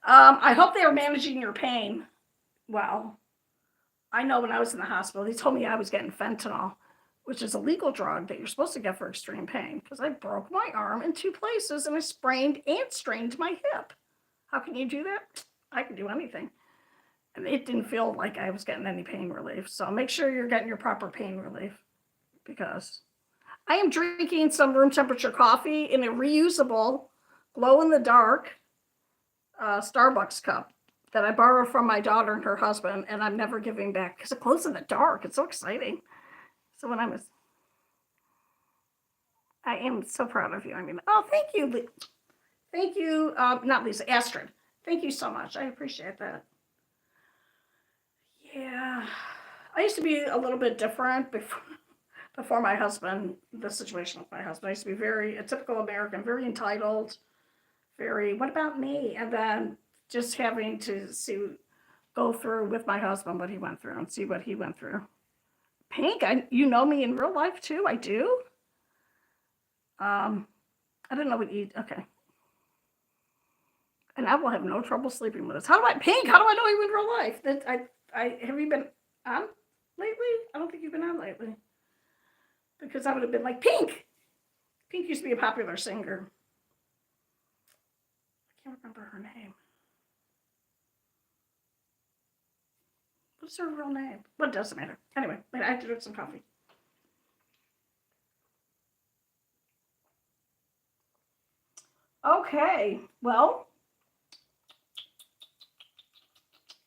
I hope they are managing your pain well. I know when I was in the hospital, they told me I was getting fentanyl, which is a legal drug that you're supposed to get for extreme pain, because I broke my arm in 2 places and I sprained and strained my hip. How can you do that? I can do anything. And it didn't feel like I was getting any pain relief. So make sure you're getting your proper pain relief, because I am drinking some room temperature coffee in a reusable, glow in the dark Starbucks cup that I borrowed from my daughter and her husband, and I'm never giving back because it glows in the dark. It's so exciting. So I am so proud of you. I mean, oh, thank you. Thank you. Not Lisa, Astrid. Thank you so much. I appreciate that. Yeah. I used to be a little bit different before my husband, the situation with my husband. I used to be very a typical American, very entitled, very, what about me? And then just having to go through with my husband what he went through and see what he went through. Pink, you know me in real life too. I do. I don't know what you. Okay. And I will have no trouble sleeping with us. Pink? How do I know you in real life? Have you been on lately? I don't think you've been on lately. Because I would have been like, Pink. Pink used to be a popular singer. I can't remember her name. What's her real name? Well, it doesn't matter. Anyway, I have to drink some coffee. Okay, well,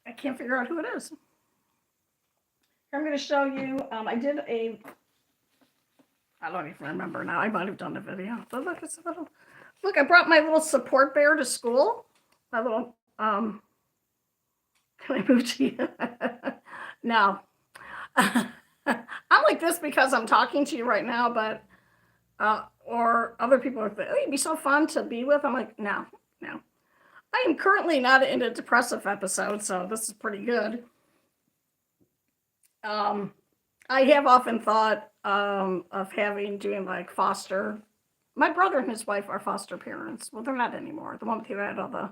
I can't figure out who it is. I'm going to show you, I don't even remember now. I might have done a video. But look, look, I brought my little support bear to school. My little, can I move to you? No. I'm like this because I'm talking to you right now, but, or other people are like, oh, it'd be so fun to be with. I'm like, no. I am currently not in a depressive episode, so this is pretty good. I have often thought of doing like foster. My brother and his wife are foster parents. Well, they're not anymore. The one who had all the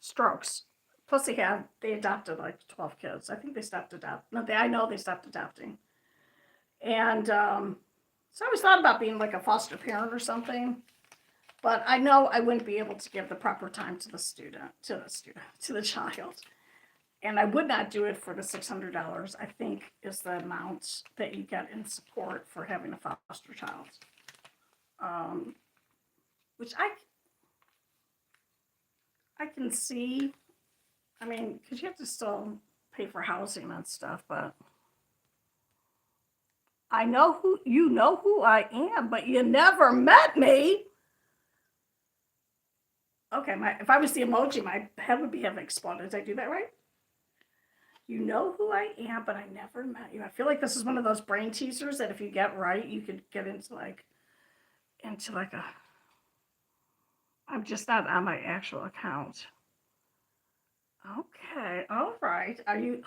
strokes. Plus, they adopted like 12 kids. I think they stopped adopting. No, I know they stopped adopting. And so I always thought about being like a foster parent or something. But I know I wouldn't be able to give the proper time to the child. And I would not do it for the $600, I think, is the amount that you get in support for having a foster child. Which I can see. I mean, because you have to still pay for housing and stuff, but I know who I am, but you never met me. Okay, if I was the emoji, my head would have exploded. Did I do that right? You know who I am, but I never met you. I feel like this is one of those brain teasers that if you get right, you could get into a. I'm just not on my actual account. Okay, all right. Are you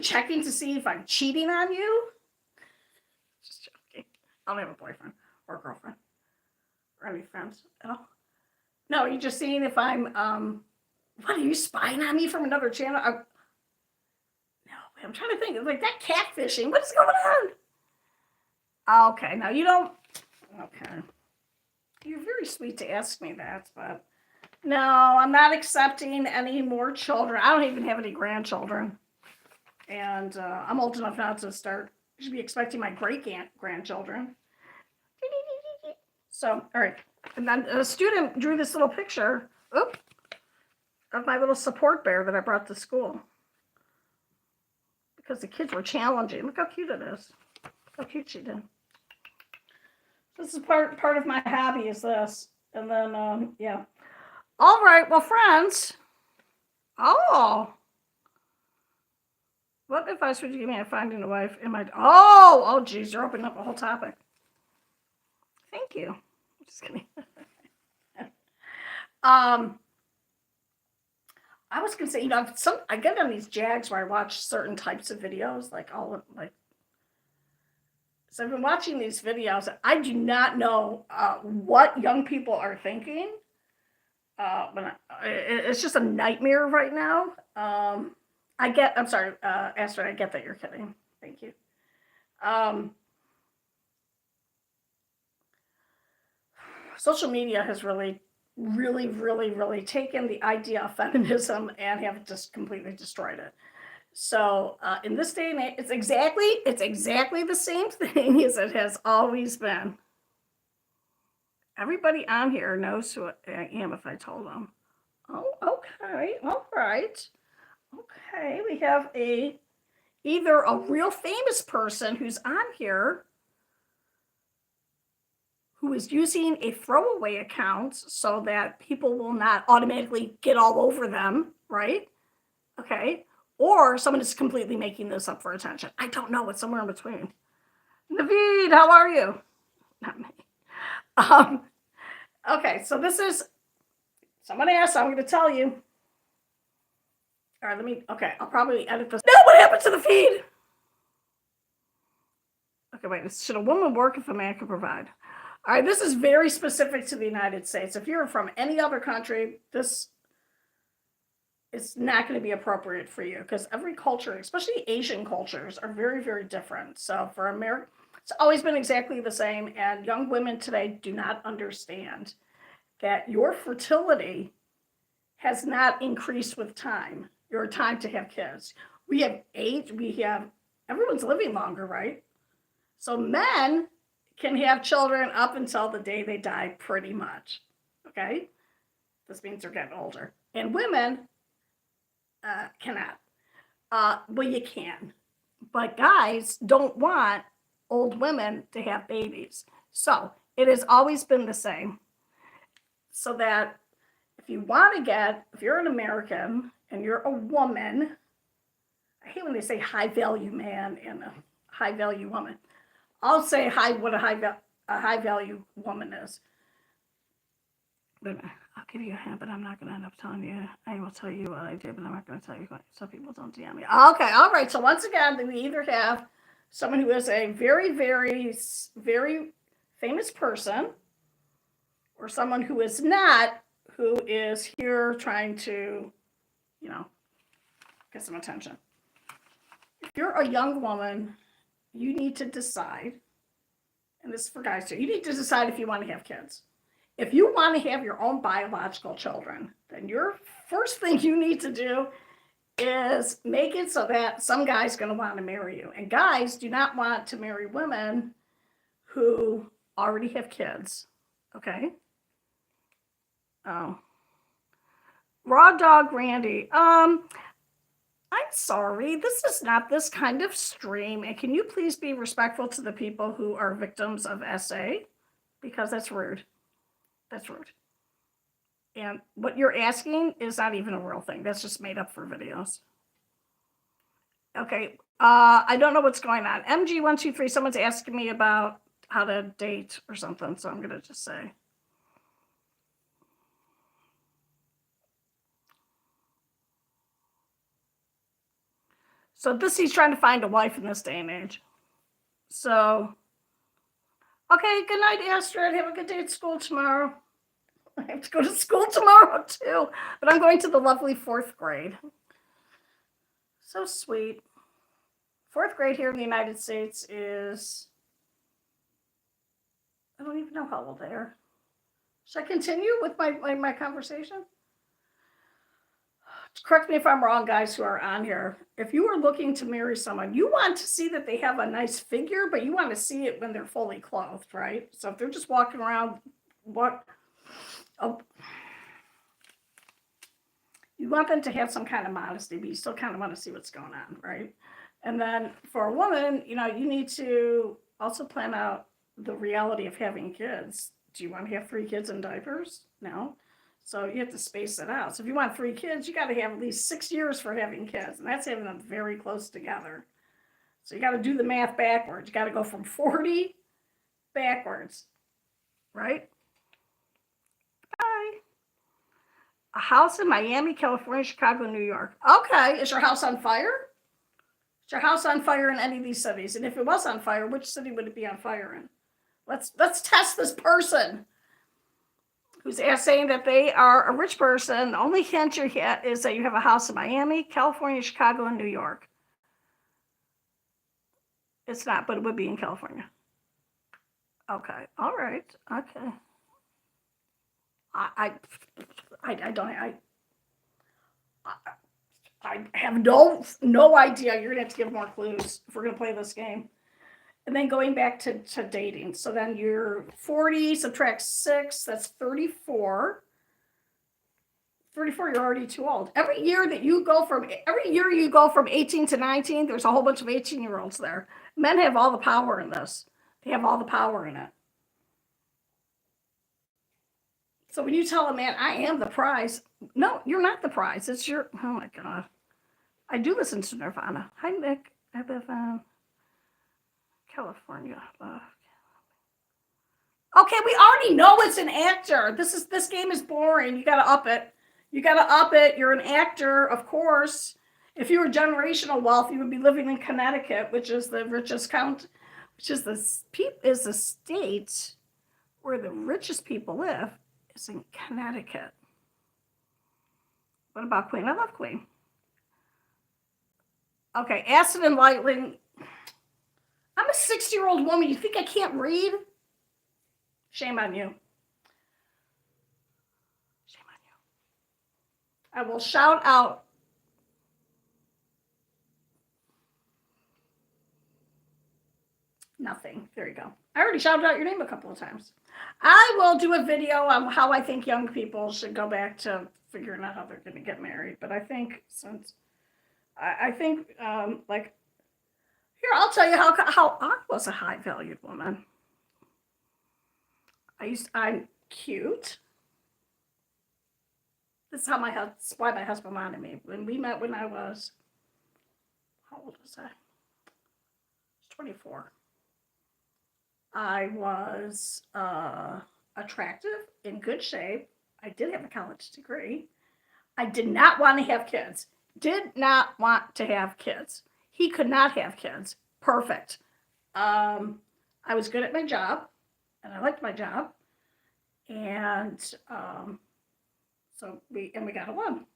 checking to see if I'm cheating on you? Just joking. I don't have a boyfriend or a girlfriend or any friends at all. No, you're just seeing if I'm what, are you spying on me from another channel? No, I'm trying to think. It's like that catfishing. What is going on? Okay, now you don't. Okay, you're very sweet to ask me that, but no, I'm not accepting any more children. I don't even have any grandchildren, and I'm old enough now to start. I should be expecting my grandchildren. So, all right. And then a student drew this little picture of my little support bear that I brought to school. Because the kids were challenging. Look how cute it is. How cute she did. This is part of my hobby is this. And then, yeah. All right. Well, friends. Oh. What advice would you give me on finding a wife? Oh, geez. You're opening up a whole topic. Thank you. I'm just kidding. I was gonna say, I get on these jags where I watch certain types of videos, so I've been watching these videos. I do not know what young people are thinking. It's just a nightmare right now. I'm sorry, Astrid, I get that you're kidding. Thank you. Social media has really really, really, really taken the idea of feminism and have just completely destroyed it. So in this day and age, it's exactly the same thing as it has always been. Everybody on here knows who I am if I told them. Oh, okay, all right. Okay, we have either a real famous person who's on here who is using a throwaway account so that people will not automatically get all over them, right? Okay. Or someone is completely making this up for attention. I don't know. It's somewhere in between. Naveed, how are you? Not me. Um, okay, so this is someone asked, so I'm going to tell you. All right, okay, I'll probably edit this. No, what happened to the feed? Okay, wait, should a woman work if a man can provide? All right, this is very specific to the United States. If you're from any other country, this is not going to be appropriate for you because every culture, especially Asian cultures, are very, very different. So for America, it's always been exactly the same. And young women today do not understand that your fertility has not increased with time, your time to have kids. Everyone's living longer, right? So men can have children up until the day they die, pretty much. Okay? This means they're getting older. And women cannot. Well, you can. But guys don't want old women to have babies. So it has always been the same. So that if you're an American and you're a woman, I hate when they say high value man and a high value woman. I'll say what a high value woman is. But I'll give you a hint, but I'm not going to end up telling you. I will tell you what I did, but I'm not going to tell you what, so people don't DM me. Okay, all right. So once again, we either have someone who is a very, very, very famous person, or someone who is not, who is here trying to, get some attention. If you're a young woman, you need to decide, and this is for guys too, you need to decide if you want to have kids. If you want to have your own biological children, then your first thing you need to do is make it so that some guy's going to want to marry you. And guys do not want to marry women who already have kids. Okay? Oh. Raw Dog Randy. I'm sorry. This is not this kind of stream. And can you please be respectful to the people who are victims of SA? Because that's rude. That's rude. And what you're asking is not even a real thing. That's just made up for videos. Okay. I don't know what's going on. MG123, someone's asking me about how to date or something. So I'm going to just say. So he's trying to find a wife in this day and age. So, okay, good night, Astrid. Have a good day at school tomorrow. I have to go to school tomorrow too, but I'm going to the lovely 4th grade. So sweet. 4th grade here in the United States is, I don't even know how old they are. Should I continue with my conversation? Correct me if I'm wrong, guys who are on here. If you are looking to marry someone, you want to see that they have a nice figure, but you want to see it when they're fully clothed, right? So if they're just walking around, you want them to have some kind of modesty, but you still kind of want to see what's going on, right? And then for a woman, you need to also plan out the reality of having kids. Do you want to have 3 kids in diapers? No. So you have to space it out. So if you want 3 kids, you got to have at least 6 years for having kids. And that's having them very close together. So you got to do the math backwards. You got to go from 40 backwards, right? Bye. A house in Miami, California, Chicago, New York. Okay. Is your house on fire? Is your house on fire in any of these cities? And if it was on fire, which city would it be on fire in? Let's test this person who's saying that they are a rich person. The only hint you get is that you have a house in Miami, California, Chicago, and New York. It's not, but it would be in California. Okay. All right. Okay. I don't. I have no idea. You're gonna have to give more clues if we're gonna play this game. And then going back to dating. So then you're 40, subtract 6, that's 34. 34, you're already too old. Every year you go from 18 to 19, there's a whole bunch of 18-year-olds there. Men have all the power in this. They have all the power in it. So when you tell a man, I am the prize, no, you're not the prize. It's your, oh my God. I do listen to Nirvana. Hi, Nick. I live in California. Okay, we already know it's an actor. This game is boring. You gotta up it. You're an actor, of course. If you were generational wealth, you would be living in Connecticut, which is the richest county, which is the state where the richest people live, is in Connecticut. What about Queen? I love Queen. Okay, acid and lightning. I'm a 60-year-old woman. You think I can't read? Shame on you. Shame on you. I will shout out. Nothing. There you go. I already shouted out your name a couple of times. I will do a video on how I think young people should go back to figuring out how they're going to get married. But I think like, here, I'll tell you how I was a high-valued woman. I'm cute. This is why my husband wanted me. When we met when I was, how old was I? I was 24. I was attractive, in good shape. I did have a college degree. I did not want to have kids. He could not have kids. Perfect. I was good at my job, and I liked my job. And we got along.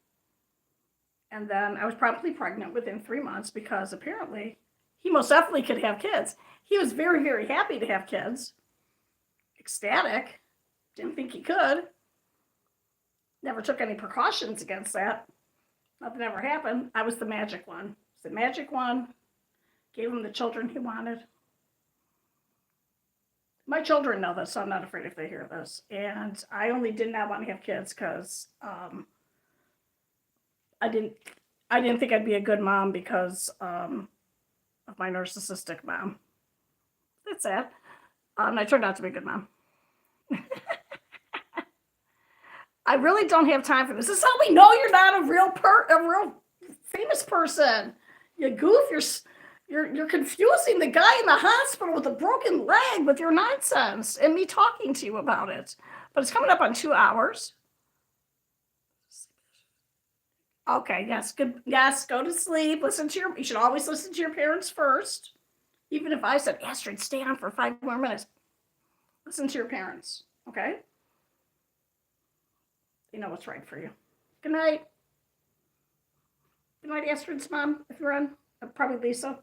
And then I was promptly pregnant within 3 months because apparently he most definitely could have kids. He was very, very happy to have kids. Ecstatic. Didn't think he could. Never took any precautions against that. Nothing ever happened. I was the magic one. The magic one. Gave him the children he wanted. My children know this, so I'm not afraid if they hear this. And I only did not want to have kids because I didn't think I'd be a good mom because of my narcissistic mom. That's sad. I turned out to be a good mom. I really don't have time for this. This is how we know you're not a real famous person. You goof. You're confusing the guy in the hospital with a broken leg with your nonsense and me talking to you about it. But it's coming up on 2 hours. Okay, yes, good. Yes, go to sleep. You should always listen to your parents first. Even if I said, Astrid, stay on for 5 more minutes. Listen to your parents, okay? You know what's right for you. Good night. Good night, Astrid's mom, if you're on. Probably Lisa.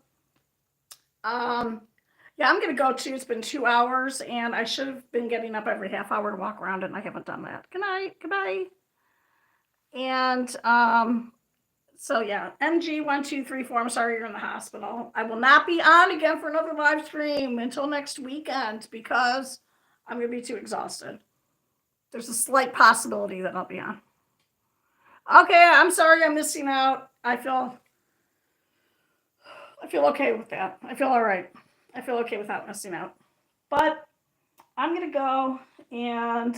Yeah, I'm going to go too. It's been 2 hours, and I should have been getting up every half hour to walk around, and I haven't done that. Good night. Goodbye. And so yeah, MG1234. I'm sorry you're in the hospital. I will not be on again for another live stream until next weekend because I'm going to be too exhausted. There's a slight possibility that I'll be on. Okay, I'm sorry I'm missing out. I feel okay with that. I feel all right. I feel okay without missing out. But I'm going to go and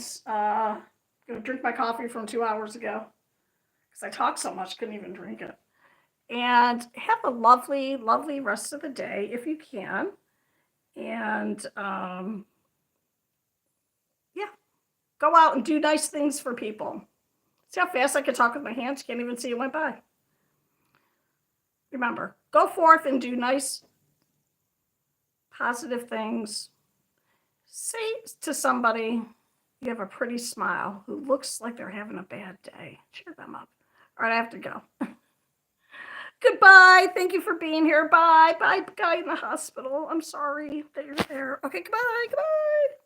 going to drink my coffee from 2 hours ago because I talked so much, couldn't even drink it. And have a lovely, lovely rest of the day if you can. And yeah, go out and do nice things for people. See how fast I can talk with my hands? Can't even see it went by. Remember, go forth and do nice, positive things. Say to somebody, you have a pretty smile, who looks like they're having a bad day. Cheer them up. All right, I have to go. Goodbye. Thank you for being here. Bye. Bye, guy in the hospital. I'm sorry that you're there. Okay, goodbye. Goodbye.